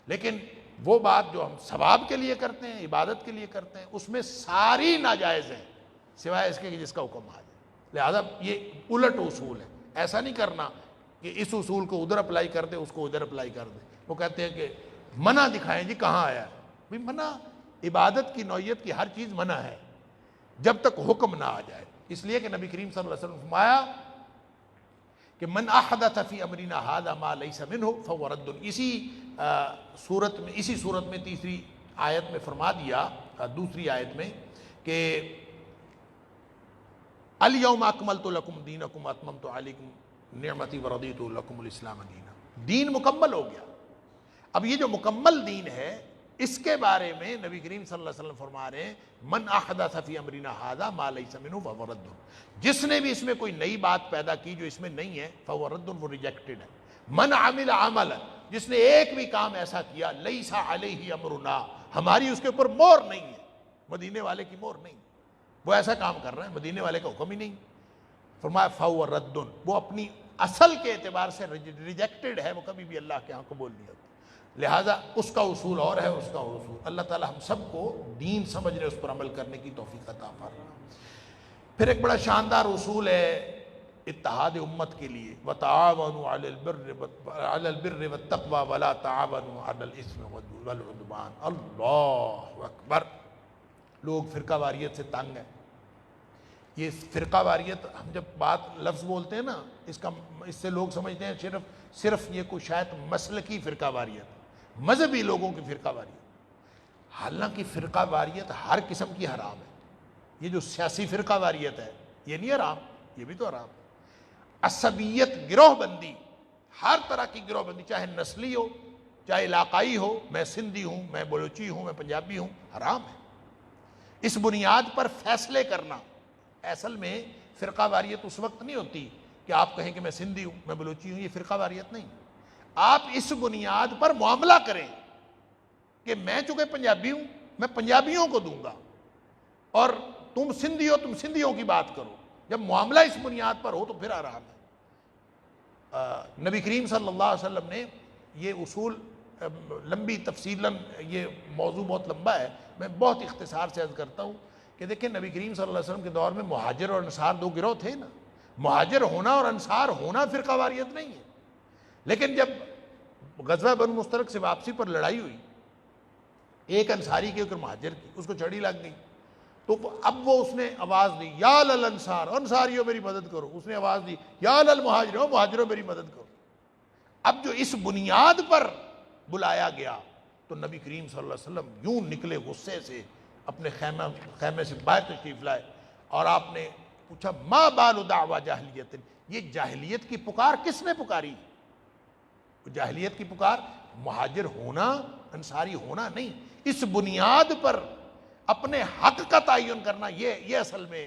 Speaker 1: لیکن وہ بات جو ہم ثواب کے لیے کرتے ہیں، عبادت کے لیے کرتے ہیں، اس میں ساری ناجائز ہیں سوائے اس کے کہ جس کا حکم آ جائے۔ لہذا یہ الٹ اصول ہے، ایسا نہیں کرنا کہ اس اصول کو ادھر اپلائی کر دے، اس کو ادھر اپلائی کر دے۔ وہ کہتے ہیں کہ منع دکھائیں جی، کہاں آیا ہے؟ بھئی منع، عبادت کی نوعیت کی ہر چیز منع ہے جب تک حکم نہ آ جائے۔ اس لیے کہ نبی کریم صلی اللہ علیہ وسلم نے فرمایا کہ من احدث فی امرنا ھذا ما لیس منہ فہو رد۔ اسی صورت میں تیسری آیت میں فرما دیا، دوسری آیت میں، کہ الیوم اکملت لکم دینکم اتممت علیکم نعمتی ورضیت لکم الاسلام دینا۔ دین مکمل ہو گیا۔ اب یہ جو مکمل دین ہے، اس کے بارے میں نبی کریم صلی اللہ علیہ وسلم فرما رہے ہیں من احدث فی امرنا ھذا ما لیس منہ فہو رد۔ جس نے بھی اس میں کوئی نئی بات پیدا کی جو اس میں نہیں ہے، فہو رد، وہ ریجیکٹڈ ہے۔ من عمل عملا، جس نے ایک بھی کام ایسا کیا لیس علیہ امرنا، ہماری اس کے اوپر مہر نہیں ہے، مدینے والے کی مہر نہیں، وہ ایسا کام کر رہا ہے، مدینے والے کا حکم ہی نہیں، فرمایا فہو رد، وہ اپنی اصل کے اعتبار سے ریجیکٹڈ ہے، وہ کبھی بھی اللہ کے ہاں قبول نہیں ہوتا۔ لہٰذا اس کا اصول اور ہے، اس کا اصول۔ اللہ تعالی ہم سب کو دین سمجھنے، اس پر عمل کرنے کی توفیق عطا فرمائے۔ پھر ایک بڑا شاندار اصول ہے اتحاد امت کے لیے، وَتَعَاوَنُوا عَلَى الْبِرِّ وَالتَّقْوَى وَلَا تَعَاوَنُوا عَلَى الْإِثْمِ وَالْعُدْوَانِ۔ اللہ اکبر! لوگ فرقہ واریت سے تنگ ہیں۔ یہ فرقہ واریت، ہم جب لفظ بولتے ہیں نا، اس سے لوگ سمجھتے ہیں صرف یہ کوئی شاید مسلکی فرقہ واریت، مذہبی لوگوں کی فرقہ واریت۔ حالانکہ فرقہ واریت ہر قسم کی حرام ہے۔ یہ جو سیاسی فرقہ واریت ہے، یہ نہیں حرام، یہ بھی تو حرام ہے۔ عصبیت، گروہ بندی، ہر طرح کی گروہ بندی، چاہے نسلی ہو، چاہے علاقائی ہو، میں سندھی ہوں، میں بلوچی ہوں، میں پنجابی ہوں، حرام ہے۔ اس بنیاد پر فیصلے کرنا، اصل میں فرقہ واریت اس وقت نہیں ہوتی کہ آپ کہیں کہ میں سندھی ہوں، میں بلوچی ہوں، یہ فرقہ واریت نہیں۔ آپ اس بنیاد پر معاملہ کریں کہ میں چونکہ پنجابی ہوں، میں پنجابیوں کو دوں گا، اور تم سندھی ہو، تم سندھیوں کی بات کرو۔ جب معاملہ اس بنیاد پر ہو تو پھر حرام ہے۔ نبی کریم صلی اللہ علیہ وسلم نے یہ اصول، لمبی تفصیلاً یہ موضوع بہت لمبا ہے، میں بہت اختصار سے عرض کرتا ہوں کہ دیکھیں نبی کریم صلی اللہ علیہ وسلم کے دور میں مہاجر اور انصار 2 گروہ تھے نا۔ مہاجر ہونا اور انصار ہونا فرقہ واریت نہیں ہے، لیکن جب غزوہ بنو مستلق سے واپسی پر لڑائی ہوئی، ایک انصاری کی، ایک مہاجر کی، اس کو چڑھی لگ گئی، تو اب وہ اس نے آواز دی یا للانصار، انصاریوں میری مدد کرو۔ اس نے آواز دی یا للمہاجروں، مہاجروں میری مدد کرو۔ اب جو اس بنیاد پر بلایا گیا تو نبی کریم صلی اللہ علیہ وسلم یوں نکلے غصے سے، اپنے خیمے سے باہر تشریف لائے، اور آپ نے پوچھا ما بال دعوی جاہلیت، یہ جاہلیت کی پکار کس نے پکاری؟ جاہلیت کی پکار مہاجر ہونا، انصاری ہونا نہیں، اس بنیاد پر اپنے حق کا تعین کرنا، یہ اصل میں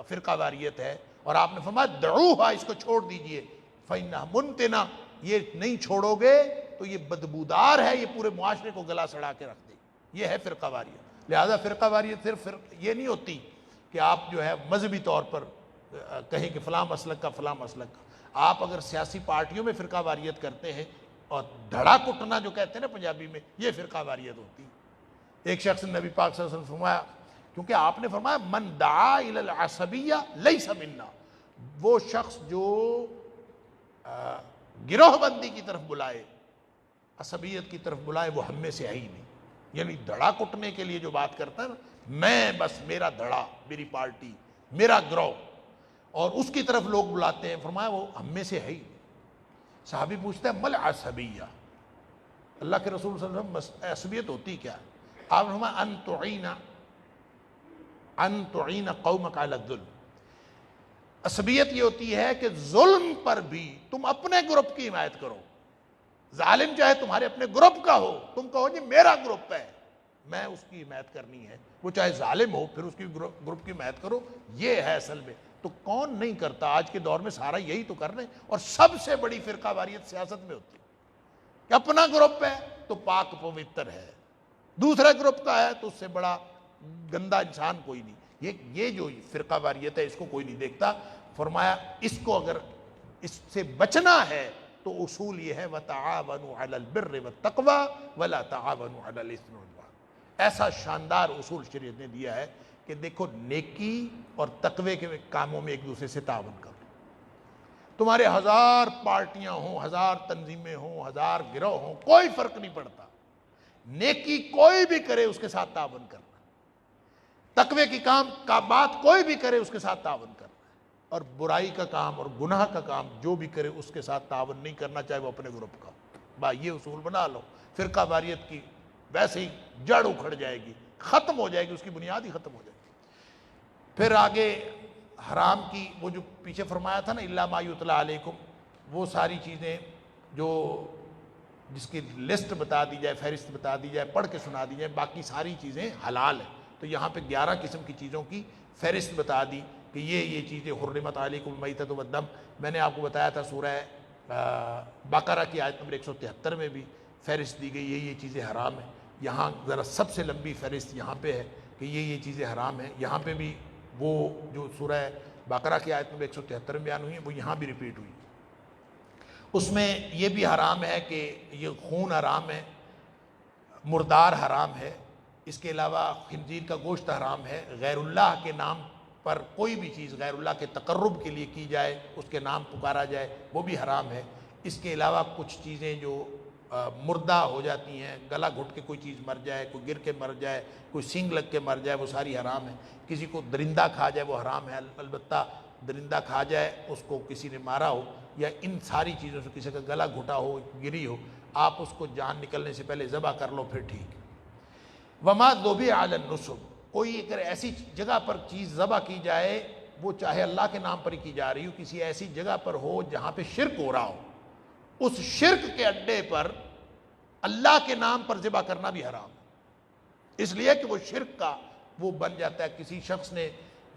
Speaker 1: فرقہ واریت ہے۔ اور آپ نے فرمایا دعوہا، اس کو چھوڑ دیجئے، فإنہا منتنا، یہ نہیں چھوڑو گے تو یہ بدبودار ہے، یہ پورے معاشرے کو گلا سڑا کے رکھ دے، یہ ہے فرقہ واریت۔ لہذا فرقہ واریت صرف یہ نہیں ہوتی کہ آپ جو ہے مذہبی طور پر کہیں کہ فلاں مسلک کا فلاں مسلک کا۔ آپ اگر سیاسی پارٹیوں میں فرقہ واریت کرتے ہیں، اور دھڑا کٹنا جو کہتے ہیں نا پنجابی میں، یہ فرقہ واریت ہوتی ہے۔ ایک شخص نے نبی پاک صلی اللہ علیہ وسلم فرمایا، کیونکہ آپ نے فرمایا من دعا الی العصبیہ لیس منا، وہ شخص جو گروہ بندی کی طرف بلائے، عصبیت کی طرف بلائے وہ ہم میں سے ہے ہی نہیں. یعنی دھڑا کٹنے کے لیے جو بات کرتا ہے نا، میں بس میرا دھڑا، میری پارٹی، میرا گروہ، اور اس کی طرف لوگ بلاتے ہیں، فرمایا وہ ہم میں سے ہے ہی نہیں. صحابی پوچھتا ہے مل عصبیہ، اللہ کے رسول صلی اللہ علیہ وسلم عصبیت ہوتی کیا؟ آپ نے فرمایا ان تعین قومک علی الظلم. عصبیت یہ ہوتی ہے کہ ظلم پر بھی تم اپنے گروپ کی حمایت کرو. ظالم چاہے تمہارے اپنے گروپ کا ہو، تم کہو جی میرا گروپ ہے، میں اس کی حمایت کرنی ہے، وہ چاہے ظالم ہو پھر اس کی گروپ کی حمایت کرو. یہ ہے اصل میں. تو کون نہیں کرتا؟ آج کے دور میں سارا یہی تو کر رہے ہیں. اور سب سے بڑی فرقہ واریت سیاست میں ہوتی ہے کہ اپنا گروپ ہے تو پاک پوتر ہے، دوسرا گروپ کا ہے تو اس سے بڑا گندا انسان کوئی نہیں. یہ جو فرقہ واریت ہے اس کو کوئی نہیں دیکھتا. فرمایا اس کو اگر اس سے بچنا ہے تو اصول یہ ہے وَتَعَاوَنُوا عَلَى الْبِرِّ وَالتَّقْوَى وَلَا تَعَاوَنُوا عَلَى الْإِثْمِ وَالْعُدْوَانِ. ایسا شاندار اصول شریعت نے دیا ہے کہ دیکھو نیکی اور تقوی کے کاموں میں ایک دوسرے سے تعاون کرو. تمہارے 1000 پارٹیاں ہوں، 1000 تنظیمیں ہوں، 1000 گروہ ہوں، کوئی فرق نہیں پڑتا. نیکی کوئی بھی کرے اس کے ساتھ تعاون کرنا، تقوی کی کام کا بات کوئی بھی کرے اس کے ساتھ تعاون کرنا، اور برائی کا کام اور گناہ کا کام جو بھی کرے اس کے ساتھ تعاون نہیں کرنا، چاہے وہ اپنے گروپ کا ہو. بھائی یہ اصول بنا لو، فرقہ واریت کی ویسے ہی جڑ اکھڑ جائے گی، ختم ہو جائے گی، اس کی بنیاد ہی ختم ہو جائے گی. پھر آگے حرام کی وہ جو پیچھے فرمایا تھا نا الا ما یتلی علیکم، وہ ساری چیزیں جو جس کی لسٹ بتا دی جائے، فہرست بتا دی جائے، پڑھ کے سنا دی جائے، باقی ساری چیزیں حلال ہیں. تو یہاں پہ 11 قسم کی چیزوں کی فہرست بتا دی کہ یہ چیزیں حرمت علیکم المیتۃ والدم. میں نے آپ کو بتایا تھا سورہ بقرہ کی آیت نمبر 173 میں بھی فہرست دی گئی یہ چیزیں حرام ہیں. یہاں ذرا سب سے لمبی فہرست یہاں پہ ہے کہ یہ چیزیں حرام ہیں. یہاں پہ بھی وہ جو سورہ بقرہ کی آیت نمبر 173 میں بیان ہوئی ہیں وہ یہاں بھی ریپیٹ ہوئی. اس میں یہ بھی حرام ہے کہ یہ خون حرام ہے، مردار حرام ہے، اس کے علاوہ خنزیر کا گوشت حرام ہے. غیر اللہ کے نام پر کوئی بھی چیز غیر اللہ کے تقرب کے لیے کی جائے، اس کے نام پکارا جائے، وہ بھی حرام ہے. اس کے علاوہ کچھ چیزیں جو مردہ ہو جاتی ہیں، گلا گھٹ کے کوئی چیز مر جائے، کوئی گر کے مر جائے، کوئی سینگ لگ کے مر جائے، وہ ساری حرام ہے. کسی کو درندہ کھا جائے وہ حرام ہے. البتہ درندہ کھا جائے اس کو کسی نے مارا ہو یا ان ساری چیزوں سے کسی کا گلا گھٹا ہو، گری ہو، آپ اس کو جان نکلنے سے پہلے ذبح کر لو پھر ٹھیک ہے. وما ذبح علی النصب، کوئی اگر ایسی جگہ پر چیز ذبح کی جائے، وہ چاہے اللہ کے نام پر ہی کی جا رہی ہو، کسی ایسی جگہ پر ہو جہاں پہ شرک ہو رہا ہو، اس شرک کے اڈے پر اللہ کے نام پر ذبح کرنا بھی حرام ہے. اس لیے کہ وہ شرک کا وہ بن جاتا ہے. کسی شخص نے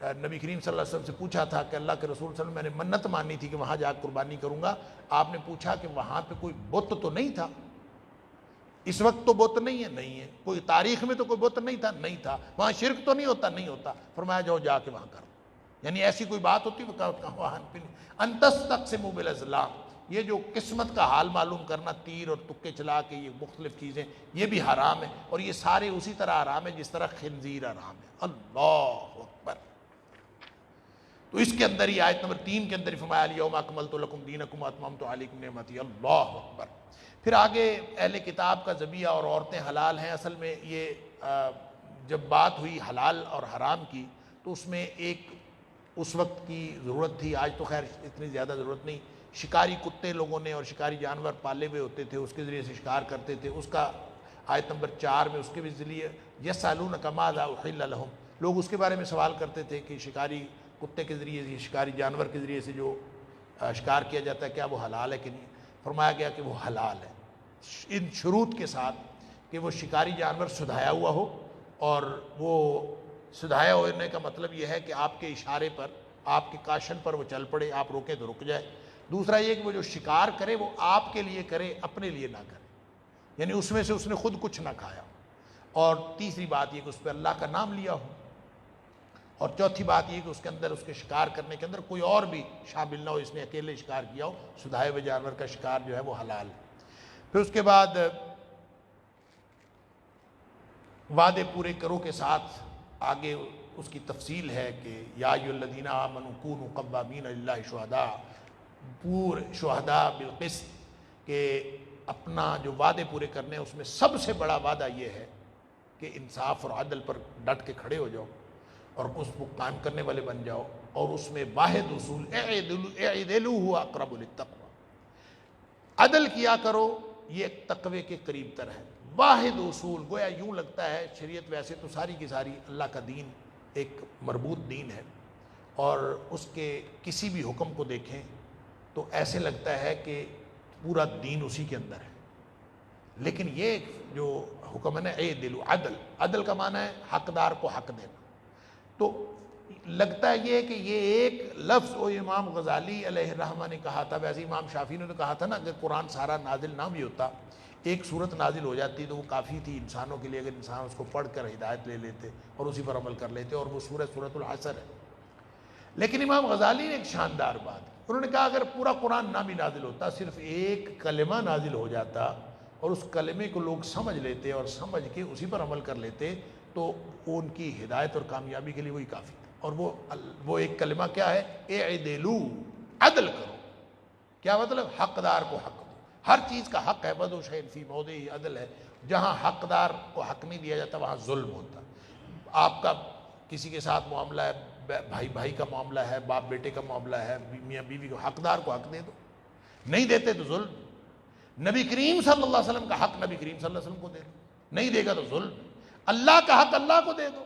Speaker 1: نبی کریم صلی اللہ علیہ وسلم سے پوچھا تھا کہ اللہ کے رسول صلی اللہ علیہ وسلم میں نے منت مانی تھی کہ وہاں جا کے قربانی کروں گا. آپ نے پوچھا کہ وہاں پہ کوئی بت تو نہیں تھا؟ اس وقت تو بت نہیں ہے، نہیں ہے. کوئی تاریخ میں تو کوئی بت نہیں تھا، نہیں تھا. وہاں شرک تو نہیں ہوتا، نہیں ہوتا. فرمایا جاؤ جا کے وہاں کرو. یعنی ایسی کوئی بات ہوتی وہاں انتستقسموا بالازلام، یہ جو قسمت کا حال معلوم کرنا، تیر اور تکے چلا کے یہ مختلف چیزیں، یہ بھی حرام ہے. اور یہ سارے اسی طرح حرام ہے جس طرح خنزیر حرام ہے. اللہ اکبر. تو اس کے اندر ہی آیت نمبر 3 کے اندر ہی فرمایا الیوم اکملت لکم دینکم واتممت علیکم نعمتی. اللہ اکبر. پھر آگے اہل کتاب کا ذبیحہ اور عورتیں حلال ہیں. اصل میں یہ جب بات ہوئی حلال اور حرام کی تو اس میں ایک اس وقت کی ضرورت تھی، آج تو خیر اتنی زیادہ ضرورت نہیں. شکاری کتے لوگوں نے اور شکاری جانور پالے ہوئے ہوتے تھے، اس کے ذریعے سے شکار کرتے تھے. اس کا آیت نمبر 4 میں اس کے بھی ذریعے یسألونک ماذا احل لہم، لوگ اس کے بارے میں سوال کرتے تھے کہ شکاری کتے کے ذریعے سے، شکاری جانور کے ذریعے سے جو شکار کیا جاتا ہے کیا وہ حلال ہے کہ نہیں؟ فرمایا گیا کہ وہ حلال ہے، ان شروط کے ساتھ کہ وہ شکاری جانور سدھایا ہوا ہو. اور وہ سدھایا ہونے کا مطلب یہ ہے کہ آپ کے اشارے پر، آپ کے کاشن پر وہ چل پڑے، آپ روکیں تو رک جائے. دوسرا یہ کہ وہ جو شکار کرے وہ آپ کے لیے کرے، اپنے لیے نہ کرے، یعنی اس میں سے اس نے خود کچھ نہ کھایا. اور تیسری بات یہ کہ اس پہ اللہ کا نام لیا ہو. اور چوتھی بات یہ کہ اس کے اندر، اس کے شکار کرنے کے اندر کوئی اور بھی شامل نہ ہو، اس نے اکیلے شکار کیا ہو. سدھائے ہوئے جانور کا شکار جو ہے وہ حلال ہے. پھر اس کے بعد وعدے پورے کرو کے ساتھ آگے اس کی تفصیل ہے کہ یا ایھا الذین آمنوا کونوا قوامین للہ شہداء، پورے شہداء بالقسط، کہ اپنا جو وعدے پورے کرنے ہیں اس میں سب سے بڑا وعدہ یہ ہے کہ انصاف اور عدل پر ڈٹ کے کھڑے ہو جاؤ اور اس کو قائم کرنے والے بن جاؤ، اور اس میں واحد اصول اعدلوا هو اقرب للتقوی، عدل کیا کرو، یہ تقوی کے قریب تر ہے۔ واحد اصول، گویا یوں لگتا ہے شریعت ویسے تو ساری کی ساری اللہ کا دین ایک مربوط دین ہے، اور اس کے کسی بھی حکم کو دیکھیں تو ایسے لگتا ہے کہ پورا دین اسی کے اندر ہے، لیکن یہ جو حکم ہے نا اعدلوا، عدل کا معنی ہے حقدار کو حق دینا، تو لگتا ہے یہ کہ یہ ایک لفظ وہ امام غزالی علیہ الرحمہ نے کہا تھا، ویسے امام شافعی نے تو کہا تھا نا اگر قرآن سارا نازل نہ بھی ہوتا، ایک صورت نازل ہو جاتی تو وہ کافی تھی انسانوں کے لیے، اگر انسان اس کو پڑھ کر ہدایت لے لیتے اور اسی پر عمل کر لیتے، اور وہ سورۃ العصر ہے۔ لیکن امام غزالی نے ایک شاندار بات کی، انہوں نے کہا اگر پورا قرآن نہ بھی نازل ہوتا، صرف ایک کلمہ نازل ہو جاتا اور اس کلمے کو لوگ سمجھ لیتے اور سمجھ کے اسی پر عمل کر لیتے تو ان کی ہدایت اور کامیابی کے لیے وہی کافی تھا۔ اور وہ ایک کلمہ کیا ہے؟ اعدلوا، عدل کرو۔ کیا مطلب؟ حقدار کو حق دو، ہر چیز کا حق ہے، بدو شیء فی موضعہ، عدل ہے، جہاں حقدار کو حق نہیں دیا جاتا وہاں ظلم ہوتا۔ آپ کا کسی کے ساتھ معاملہ ہے، بھائی بھائی کا معاملہ ہے، باپ بیٹے کا معاملہ ہے، میاں بیوی کو، حقدار کو حق دے دو، نہیں دیتے تو ظلم۔ نبی کریم صلی اللہ علیہ وسلم کا حق نبی کریم صلی اللہ علیہ وسلم کو دے دو، نہیں دے گا تو ظلم۔ اللہ کا حق اللہ کو دے دو،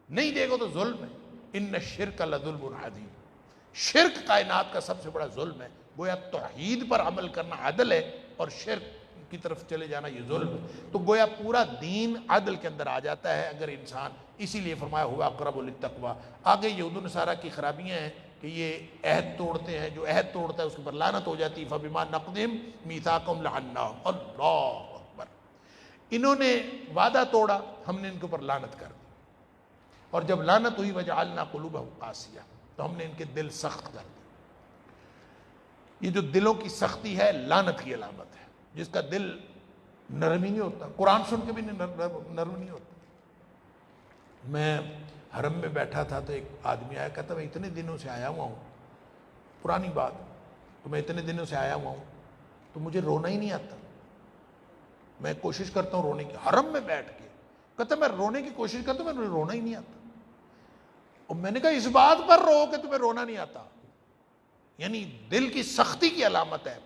Speaker 1: نہیں دے گا تو ظلم ہے۔ ان الشرک لظلم عظیم، شرک کائنات کا سب سے بڑا ظلم ہے۔ گویا توحید پر عمل کرنا عدل ہے اور شرک کی طرف چلے جانا یہ ظلم ہے۔ تو گویا پورا دین عدل کے اندر آ جاتا ہے اگر انسان، اسی لیے فرمایا ہوا اقرب للتقوی۔ آگے یہود و نصارہ کی خرابیاں ہیں کہ یہ عہد توڑتے ہیں، جو عہد توڑتا ہے اس کے اوپر لعنت ہو جاتی ہے، فبما نقضهم میثاقهم لعناهم، اللہ اکبر، انہوں نے وعدہ توڑا، ہم نے ان کے اوپر لعنت کر دی، اور جب لعنت ہوئی وجعلنا قلوبهم قاسیہ، تو ہم نے ان کے دل سخت کر دی۔ یہ جو دلوں کی سختی ہے لعنت کی علامت ہے، جس کا دل نرم ہی نہیں ہوتا، قرآن سن کے بھی نرم نہیں ہوتا۔ میں حرم میں بیٹھا تھا تو ایک آدمی آیا، کہتا میں اتنے دنوں سے آیا ہوا ہوں، پرانی بات، تو میں اتنے دنوں سے آیا ہوا ہوں تو مجھے رونا ہی نہیں آتا، میں کوشش کرتا ہوں رونے کی، حرم میں بیٹھ کے، کہتا میں رونے کی کوشش کرتا ہوں، میں رونا ہی نہیں آتا۔ اور میں نے کہا اس بات پر رو کہ تمہیں رونا نہیں آتا، یعنی دل کی سختی کی علامت ہے،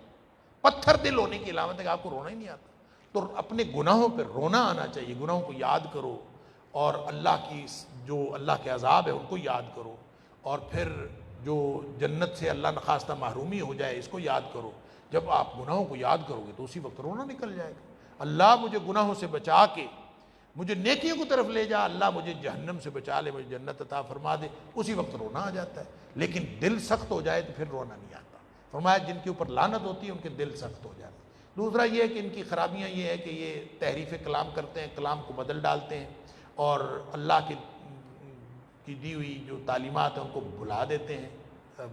Speaker 1: پتھر دل ہونے کی علامت ہے کہ آپ کو رونا ہی نہیں آتا۔ تو اپنے گناہوں پہ رونا آنا چاہیے، گناہوں کو یاد کرو، اور اللہ کی جو اللہ کے عذاب ہے ان کو یاد کرو، اور پھر جو جنت سے اللہ نخواستہ محرومی ہو جائے اس کو یاد کرو۔ جب آپ گناہوں کو یاد کرو گے تو اسی وقت رونا نکل جائے گا۔ اللہ مجھے گناہوں سے بچا کے مجھے نیکیوں کی طرف لے جا، اللہ مجھے جہنم سے بچا لے، مجھے جنت عطا فرما دے، اسی وقت رونا آ جاتا ہے۔ لیکن دل سخت ہو جائے تو پھر رونا نہیں آتا۔ فرمایا جن کے اوپر لعنت ہوتی ہے ان کے دل سخت ہو جاتے ہیں۔ دوسرا یہ ہے کہ ان کی خرابیاں یہ ہے کہ یہ تحریف کلام کرتے ہیں، کلام کو بدل ڈالتے ہیں، اور اللہ کی دی ہوئی جو تعلیمات ہیں ان کو بھلا دیتے ہیں،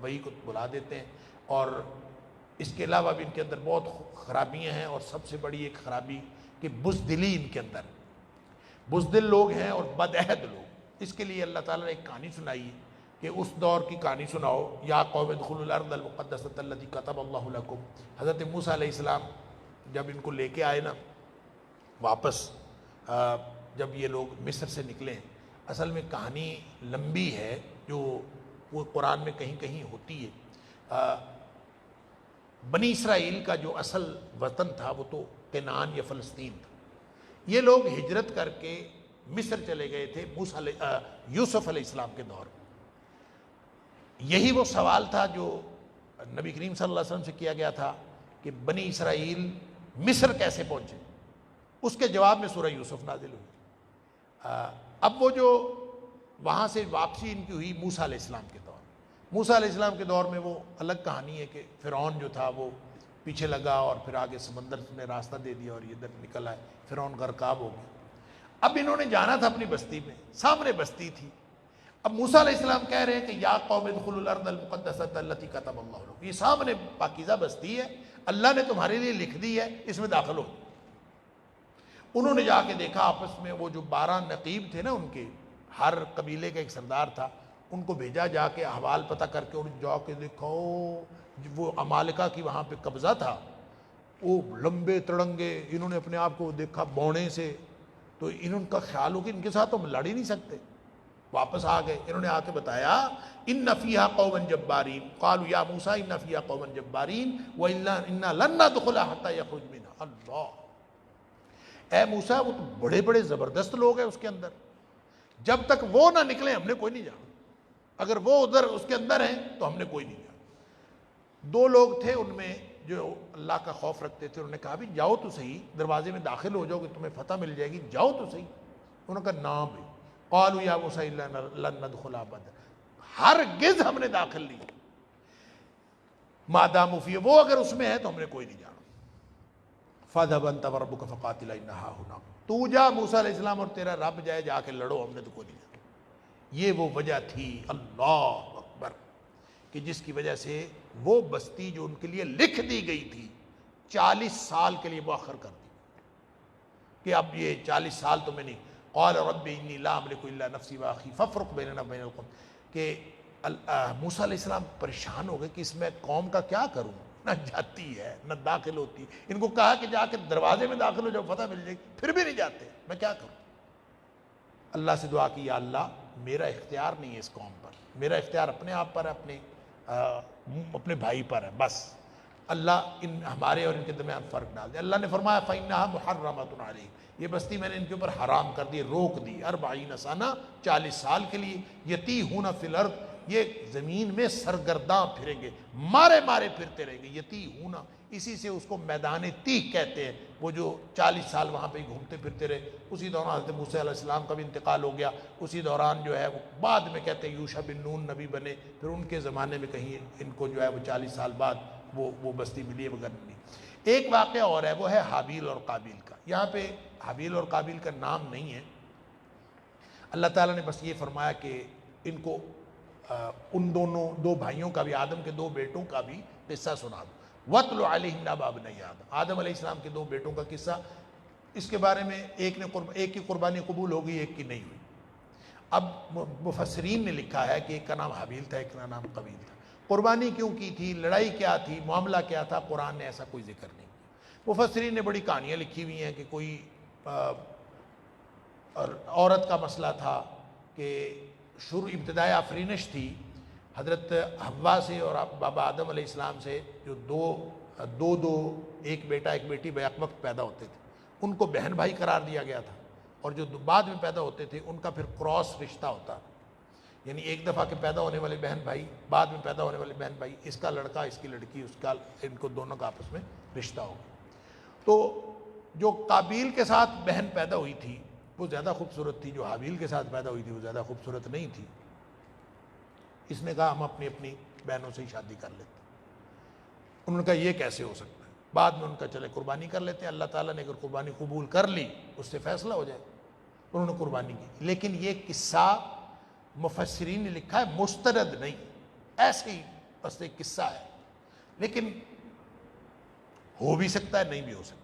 Speaker 1: وہی کو بھلا دیتے ہیں۔ اور اس کے علاوہ بھی ان کے اندر بہت خرابیاں ہیں، اور سب سے بڑی ایک خرابی کہ بزدلی ان کے اندر، بزدل لوگ ہیں اور بدعہد لوگ۔ اس کے لیے اللہ تعالیٰ نے ایک کہانی سنائی ہے کہ اس دور کی کہانی سناؤ، یا قوم ادخلوا الارض المقدسۃ التي كتب اللہ لکم۔ حضرت موسیٰ علیہ السلام جب ان کو لے کے آئے نا واپس، جب یہ لوگ مصر سے نکلے، اصل میں کہانی لمبی ہے جو وہ قرآن میں کہیں کہیں ہوتی ہے۔ بنی اسرائیل کا جو اصل وطن تھا وہ تو کنعان یا فلسطین تھا۔ یہ لوگ ہجرت کر کے مصر چلے گئے تھے یوسف علیہ السلام کے دور میں۔ یہی وہ سوال تھا جو نبی کریم صلی اللہ علیہ وسلم سے کیا گیا تھا کہ بنی اسرائیل مصر کیسے پہنچے، اس کے جواب میں سورہ یوسف نازل ہوئی۔ اب وہ جو وہاں سے واپسی ان کی ہوئی موسیٰ علیہ السلام کے دور، موسیٰ علیہ السلام کے دور میں وہ الگ کہانی ہے کہ فرعون جو تھا وہ پیچھے لگا اور پھر آگے سمندر نے راستہ دے دیا اور ادھر نکل آئے، فرعون غرقاب ہو گیا۔ اب انہوں نے جانا تھا اپنی بستی میں، سامنے بستی تھی۔ اب موسیٰ علیہ السلام کہہ رہے ہیں کہ یا قوم ادخلوا الارض المقدسۃ التي كتب اللہ لکم، یہ سامنے پاکیزہ بستی ہے، اللہ نے تمہارے لیے لکھ دی ہے، اس میں داخل ہو۔ انہوں نے جا کے دیکھا آپس میں، وہ جو 12 نقیب تھے نا ان کے، ہر قبیلے کا ایک سردار تھا، ان کو بھیجا جا کے احوال پتہ کر کے، اور جا کے دیکھو وہ عمالقہ کی وہاں پہ قبضہ تھا، وہ لمبے تڑنگے، انہوں نے اپنے آپ کو دیکھا بونے سے، تو انہوں کا خیال ہو کہ ان کے ساتھ تو ہم لڑ ہی نہیں سکتے، واپس آ گئے۔ انہوں نے آ کے بتایا ان فیہا قوما جبارین قالوا یا موسیٰ ان فیہا قوما جبارین وانا لن ندخلها حتی یخرج منها۔ اللہ، اے موسیٰ وہ تو بڑے بڑے زبردست لوگ ہیں اس کے اندر، جب تک وہ نہ نکلے ہم نے کوئی نہیں جانا، اگر وہ ادھر اس کے اندر ہیں تو ہم نے کوئی نہیں جانا۔ دو لوگ تھے ان میں جو اللہ کا خوف رکھتے تھے، انہوں نے کہا بھی جاؤ تو صحیح، دروازے میں داخل ہو جاؤ کہ تمہیں فتح مل جائے گی، جاؤ تو صحیح۔ انہوں نے کہا نام بھی، قالوا یا موسیٰ لن ندخلها ابدا، ہرگز ہم نے داخل نہیں، مادام فیہ، وہ اگر اس میں ہے تو ہم نے کوئی نہیں جانا۔ فاذهب انت وربك فقاتلا انها هنا، تو جا موسیٰ علیہ السلام اور تیرا رب جائے، جا کے لڑو، ہم نے تو کوئی نہیں جانا۔ یہ وہ وجہ تھی، اللہ اکبر، کہ جس کی وجہ سے وہ بستی جو ان کے لیے لکھ دی گئی تھی 40 سال کے لیے مؤخر کر دی، کہ اب یہ 40 سال تو میں نہیں۔ قال رب انی لا املک الا نفسی واخی فافرق بیننا وبین القوم، کہ موسیٰ علیہ السلام پریشان ہو گئے کہ اس میں قوم کا کیا کروں، نہ جاتی ہے نہ داخل ہوتی، ان کو کہا کہ جا کے دروازے میں داخل ہو جاؤ فتح مل جائے گی، پھر بھی نہیں جاتے، میں کیا کروں؟ اللہ سے دعا کی، یا اللہ میرا اختیار نہیں ہے اس قوم پر، میرا اختیار اپنے آپ پر ہے، اپنے بھائی پر ہے، بس اللہ ان ہمارے اور ان کے درمیان فرق ڈال دے۔ اللہ نے فرمایا فَإِنَّهَا مُحَرَّمَةٌ عَلَيْهِمْ، یہ بستی میں نے ان کے اوپر حرام کر دی، روک دی، 40 سنہ، 40 سال کے لیے، یتیہون فی الارض، یہ زمین میں سرگرداں پھریں گے، مارے مارے پھرتے رہیں گے، یتیہون، اسی سے اس کو میدان تیہ کہتے ہیں، وہ جو 40 سال وہاں پہ گھومتے پھرتے رہے۔ اسی دوران حضرت موسیٰ علیہ السلام کا بھی انتقال ہو گیا، اسی دوران جو ہے وہ بعد میں کہتے ہیں یوشع بن نون نبی بنے، پھر ان کے زمانے میں کہیں ان کو جو ہے وہ 40 سال بعد وہ بستی ملی ہے، مگر نہیں۔ ایک واقعہ اور ہے، وہ ہے حابیل اور قابیل کا۔ یہاں پہ حابیل اور قابیل کا نام نہیں ہے، اللہ تعالیٰ نے بس یہ فرمایا کہ ان کو ان دو بھائیوں کا بھی، آدم کے 2 بیٹوں کا بھی قصہ سنا دو۔ وَاتْلُ عَلَيْهِمْ نَبَأَ ابْنَيْ آدَمَ، آدم علیہ السلام کے 2 بیٹوں کا قصہ، اس کے بارے میں ایک کی قربانی قبول ہو گئی، ایک کی نہیں ہوئی۔ اب مفسرین نے لکھا ہے کہ ایک کا نام حابیل تھا، ایک کا نام قابیل تھا۔ قربانی کیوں کی تھی، لڑائی کیا تھی، معاملہ کیا تھا، قرآن نے ایسا کوئی ذکر نہیں کیا۔ مفسرین نے بڑی کہانیاں لکھی ہوئی ہیں کہ کوئی عورت کا مسئلہ تھا کہ ابتدائی آفرینش تھی، حضرت حوا سے اور بابا آدم علیہ السلام سے جو دو ایک بیٹا ایک بیٹی بیک وقت پیدا ہوتے تھے، ان کو بہن بھائی قرار دیا گیا تھا، اور جو بعد میں پیدا ہوتے تھے ان کا پھر کراس رشتہ ہوتا، یعنی ایک دفعہ کے پیدا ہونے والے بہن بھائی، بعد میں پیدا ہونے والے بہن بھائی، اس کا لڑکا اس کی لڑکی، اس کا، ان کو دونوں کا آپس میں رشتہ ہوگا۔ تو جو قابیل کے ساتھ بہن پیدا ہوئی تھی وہ زیادہ خوبصورت تھی، جو حابیل کے ساتھ پیدا ہوئی تھی وہ زیادہ خوبصورت نہیں تھی۔ اس نے کہا ہم اپنی اپنی بہنوں سے ہی شادی کر لیتے۔ انہوں نے کہا یہ کیسے ہو سکتا ہے؟ بعد میں ان کا چلے قربانی کر لیتے ہیں، اللہ تعالیٰ نے اگر قربانی قبول کر لی اس سے فیصلہ ہو جائے۔ انہوں نے قربانی کی، لیکن یہ قصہ مفسرین نے لکھا ہے مستند نہیں، ایسے ہی بس ایک قصہ ہے، لیکن ہو بھی سکتا ہے نہیں بھی ہو سکتا۔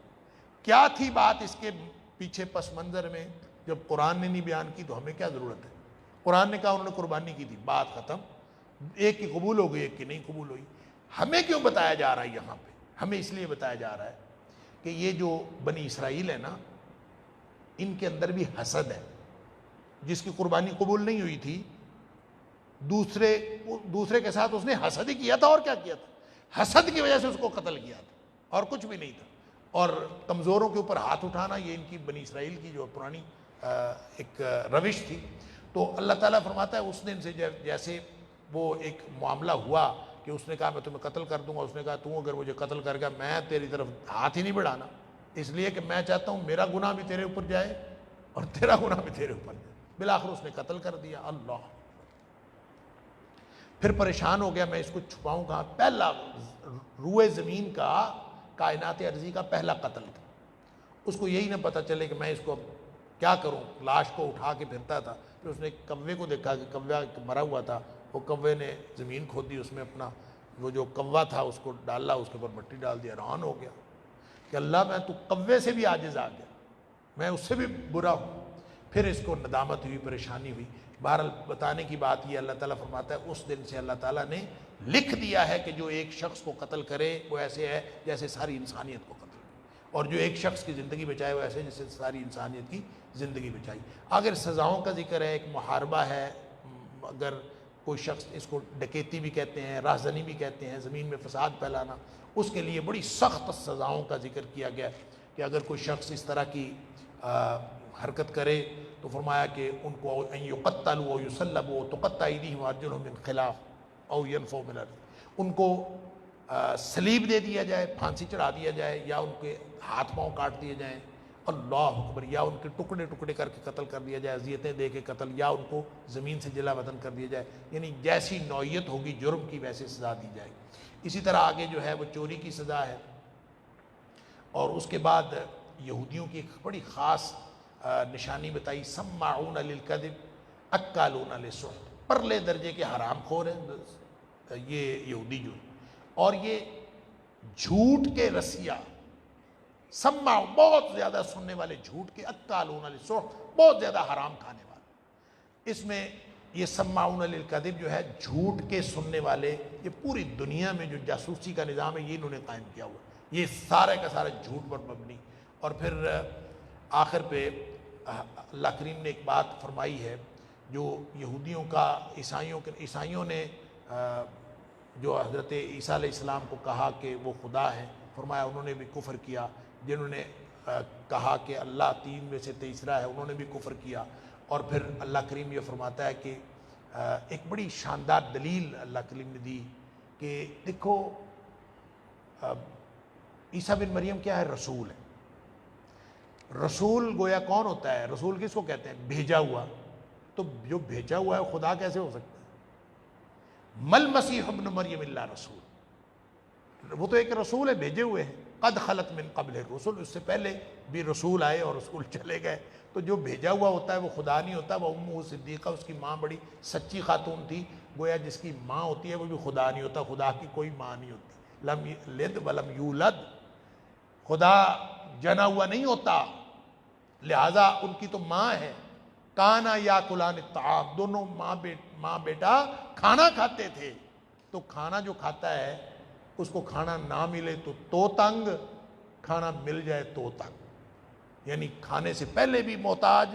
Speaker 1: کیا تھی بات اس کے پیچھے پس منظر میں، جب قرآن نے نہیں بیان کی تو ہمیں کیا ضرورت ہے؟ قرآن نے کہا انہوں نے قربانی کی تھی، بات ختم، ایک کی قبول ہو گئی ایک کی نہیں قبول ہوئی۔ ہمیں کیوں بتایا جا رہا ہے یہاں پہ؟ ہمیں اس لیے بتایا جا رہا ہے کہ یہ جو بنی اسرائیل ہے نا، ان کے اندر بھی حسد ہے۔ جس کی قربانی قبول نہیں ہوئی تھی، دوسرے کے ساتھ اس نے حسد ہی کیا تھا، اور کیا کیا تھا؟ حسد کی وجہ سے اس کو قتل کیا تھا، اور کچھ بھی نہیں تھا۔ اور کمزوروں کے اوپر ہاتھ اٹھانا یہ ان کی بنی اسرائیل کی جو پرانی ایک روش تھی۔ تو اللہ تعالیٰ فرماتا ہے اس دن سے جیسے وہ ایک معاملہ ہوا کہ اس نے کہا میں تمہیں قتل کر دوں گا، اس نے کہا تو اگر مجھے قتل کر گیا میں تیری طرف ہاتھ ہی نہیں بڑھانا، اس لیے کہ میں چاہتا ہوں میرا گناہ بھی تیرے اوپر جائے اور تیرا گناہ بھی تیرے اوپر جائے۔ بالآخر اس نے قتل کر دیا۔ اللہ، پھر پریشان ہو گیا میں اس کو چھپاؤں کہاں؟ پہلا روئے زمین کا، کائنات ارضی کا پہلا قتل تھا۔ اس کو یہی نہ پتہ چلے کہ میں اس کو کیا کروں، لاش کو اٹھا کے پھرتا تھا۔ پھر اس نے کوے کو دیکھا کہ کوا مرا ہوا تھا، وہ کوے نے زمین کھودی، اس میں اپنا وہ جو کوا تھا اس کو ڈالا، اس کے اوپر مٹی ڈال دیا۔ حیران ہو گیا کہ اللہ میں تو کوے سے بھی عاجز آ گیا، میں اس سے بھی برا ہوں۔ پھر اس کو ندامت ہوئی، پریشانی ہوئی۔ بہرحال بتانے کی بات یہ، اللہ تعالیٰ فرماتا ہے اس دن سے اللہ تعالیٰ نے لکھ دیا ہے کہ جو ایک شخص کو قتل کرے وہ ایسے ہے جیسے ساری انسانیت کو قتل کرے، اور جو ایک شخص کی زندگی بچائے وہ ایسے جیسے ساری انسانیت کی زندگی بچائی۔ اگر سزاؤں کا ذکر ہے، ایک محاربہ ہے، اگر کوئی شخص، اس کو ڈکیتی بھی کہتے ہیں، راہزنی بھی کہتے ہیں، زمین میں فساد پھیلانا، اس کے لیے بڑی سخت سزاؤں کا ذکر کیا گیا کہ اگر کوئی شخص اس طرح کی حرکت کرے تو فرمایا کہ ان کو ان یقتلوا او یصلبوا او تقطع ایدیہم وارجلہم من خلاف او ینفوا من الارض، ان کو صلیب دے دیا جائے، پھانسی چڑھا دیا جائے، یا ان کے ہاتھ پاؤں کاٹ دیے جائیں، اللہ اکبر، یا ان کے ٹکڑے ٹکڑے کر کے قتل کر دیا جائے، اذیتیں دے کے قتل، یا ان کو زمین سے جلا وطن کر دیا جائے، یعنی جیسی نوعیت ہوگی جرم کی ویسے سزا دی جائے گی۔ اسی طرح آگے جو ہے وہ چوری کی سزا ہے، اور اس کے بعد یہودیوں کی ایک بڑی خاص نشانی بتائی، سماعون للکذب اکالون للسحت، پرلے درجے کے حرام خور ہیں یہ یہودی جو، اور یہ جھوٹ کے رسیا، سماع بہت زیادہ سننے والے جھوٹ کے، اکالون للسحت بہت زیادہ حرام کھانے والے۔ اس میں یہ سماعون للکذب جو ہے جھوٹ کے سننے والے، یہ پوری دنیا میں جو جاسوسی کا نظام ہے یہ انہوں نے قائم کیا ہوا، یہ سارے کا سارا جھوٹ پر مبنی۔ اور پھر آخر پہ اللہ کریم نے ایک بات فرمائی ہے جو یہودیوں کا عیسائیوں نے جو حضرت عیسیٰ علیہ السلام کو کہا کہ وہ خدا ہیں، فرمایا انہوں نے بھی کفر کیا۔ جنہوں نے کہا کہ اللہ تین میں سے تیسرا ہے، انہوں نے بھی کفر کیا۔ اور پھر اللہ کریم یہ فرماتا ہے کہ ایک بڑی شاندار دلیل اللہ کریم نے دی کہ دیکھو عیسیٰ بن مریم کیا ہے؟ رسول ہے۔ رسول گویا کون ہوتا ہے؟ رسول کس کو کہتے ہیں؟ بھیجا ہوا۔ تو جو بھیجا ہوا ہے خدا کیسے ہو سکتا ہے؟ مل مسیح ابن مریم الا رسول، وہ تو ایک رسول ہے، بھیجے ہوئے ہیں۔ قد خلت من قبل الرسل، اس سے پہلے بھی رسول آئے اور رسول چلے گئے۔ تو جو بھیجا ہوا ہوتا ہے وہ خدا نہیں ہوتا۔ وہ امہ صدیقہ، اس کی ماں بڑی سچی خاتون تھی، گویا جس کی ماں ہوتی ہے وہ بھی خدا نہیں ہوتا، خدا کی کوئی ماں نہیں ہوتی۔ لم یلد ولم یولد، خدا جنا ہوا نہیں ہوتا، لہذا ان کی تو ماں ہے۔ کانا یاکلان الطعام، دونوں ماں بیٹا کھانا کھاتے تھے۔ تو کھانا جو کھاتا ہے اس کو کھانا نہ ملے تو تنگ، کھانا مل جائے تو تنگ، یعنی کھانے سے پہلے بھی محتاج،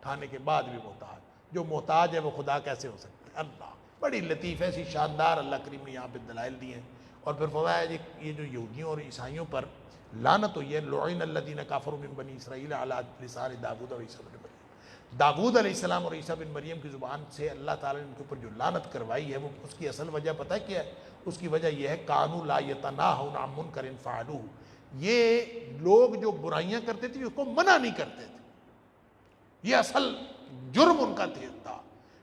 Speaker 1: کھانے کے بعد بھی محتاج۔ جو محتاج ہے وہ خدا کیسے ہو سکتا ہے؟ اللہ بڑی لطیف ایسی شاندار اللہ کریم نے یہاں پہ دلائل دیے ہیں۔ اور پھر فرمایا جی یہ جو یہودیوں اور عیسائیوں پر لعنت ہوئی ہے، لعن الذین کفروا من بنی اسرائیل علی لسان داؤد و عیسیٰ بن مریم، داؤد علیہ السلام اور عیسیٰ بن مریم کی زبان سے اللہ تعالیٰ نے ان کے اوپر جو لعنت کروائی ہے، وہ اس کی اصل وجہ پتہ ہے کیا ہے؟ اس کی وجہ یہ ہے کانوا لا یتناہون عن منکر فعلوہ، یہ لوگ جو برائیاں کرتے تھے اس کو منع نہیں کرتے تھے۔ یہ اصل جرم ان کا تھا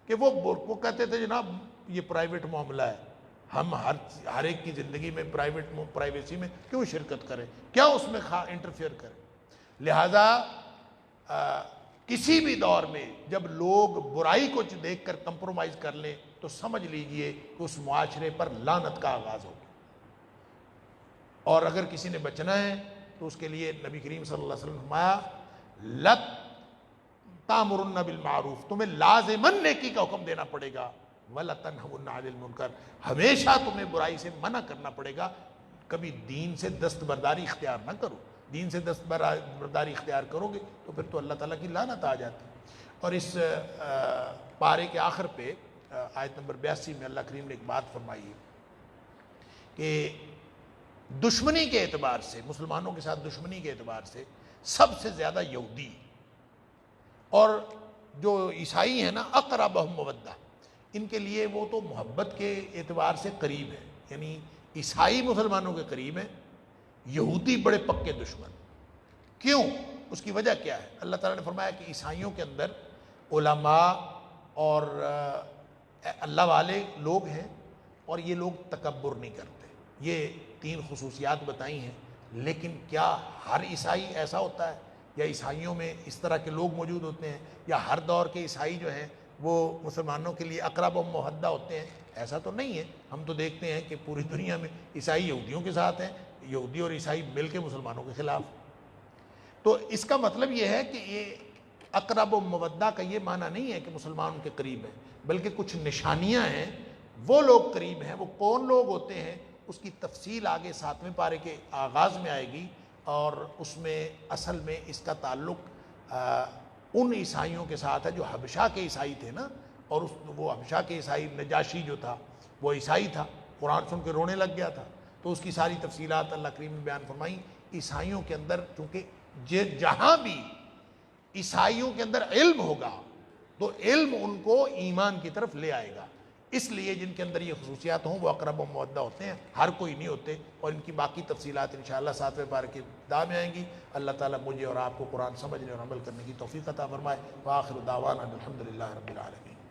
Speaker 1: کہ وہ کہتے تھے جناب یہ پرائیویٹ معاملہ ہے، ہم ہر ایک کی زندگی میں پرائیویسی میں کیوں شرکت کریں، کیا اس میں انٹرفیئر کریں۔ لہذا کسی بھی دور میں جب لوگ برائی کو دیکھ کر کمپرومائز کر لیں تو سمجھ لیجئے کہ اس معاشرے پر لعنت کا آغاز ہوگا۔ اور اگر کسی نے بچنا ہے تو اس کے لیے نبی کریم صلی اللہ علیہ وسلم نے فرمایا لَتْ تَأْمُرُنَّ بِالْمَعْرُوفِ، تمہیں لازماً نیکی کا حکم دینا پڑے گا، وَلَتَنْهُونَ عَنِ الْمُنْكَرِ، ہمیشہ تمہیں برائی سے منع کرنا پڑے گا۔ کبھی دین سے دستبرداری اختیار نہ کرو، دین سے دستبرداری اختیار کرو گے تو پھر تو اللہ تعالیٰ کی لعنت آ جاتی۔ اور اس پارے کے آخر پہ آیت نمبر 82 میں اللہ کریم نے ایک بات فرمائی ہے کہ دشمنی کے اعتبار سے، مسلمانوں کے ساتھ دشمنی کے اعتبار سے سب سے زیادہ یہودی اور جو عیسائی ہیں نا اقربہم مودہ، ان کے لیے وہ تو محبت کے اعتبار سے قریب ہے، یعنی عیسائی مسلمانوں کے قریب ہیں، یہودی بڑے پکے دشمن۔ کیوں؟ اس کی وجہ کیا ہے؟ اللہ تعالیٰ نے فرمایا کہ عیسائیوں کے اندر علماء اور اللہ والے لوگ ہیں، اور یہ لوگ تکبر نہیں کرتے۔ یہ 3 خصوصیات بتائی ہیں، لیکن کیا ہر عیسائی ایسا ہوتا ہے، یا عیسائیوں میں اس طرح کے لوگ موجود ہوتے ہیں، یا ہر دور کے عیسائی جو ہیں وہ مسلمانوں کے لیے اقرب و محدہ ہوتے ہیں؟ ایسا تو نہیں ہے۔ ہم تو دیکھتے ہیں کہ پوری دنیا میں عیسائی یہودیوں کے ساتھ ہیں، یہودی اور عیسائی مل کے مسلمانوں کے خلاف۔ تو اس کا مطلب یہ ہے کہ یہ اقرب و مودہ کا یہ معنی نہیں ہے کہ مسلمان ان کے قریب ہیں، بلکہ کچھ نشانیاں ہیں، وہ لوگ قریب ہیں۔ وہ کون لوگ ہوتے ہیں اس کی تفصیل آگے 7ویں پارے کے آغاز میں آئے گی، اور اس میں اصل میں اس کا تعلق ان عیسائیوں کے ساتھ ہے جو حبشہ کے عیسائی تھے نا، اور وہ حبشہ کے عیسائی نجاشی جو تھا وہ عیسائی تھا، قرآن سن کے رونے لگ گیا تھا، تو اس کی ساری تفصیلات اللہ کریم نے بیان فرمائی۔ عیسائیوں کے اندر چونکہ جہاں بھی عیسائیوں کے اندر علم ہوگا تو علم ان کو ایمان کی طرف لے آئے گا، اس لیے جن کے اندر یہ خصوصیات ہوں وہ اقرب و مودہ ہوتے ہیں، ہر کوئی نہیں ہوتے، اور ان کی باقی تفصیلات انشاءاللہ 7ویں پارے کی ابتدا میں آئیں گی۔ اللہ تعالیٰ مجھے اور آپ کو قرآن سمجھنے اور عمل کرنے کی توفیق عطا فرمائے۔ وآخر دعوانا الحمدللہ رب العالمین۔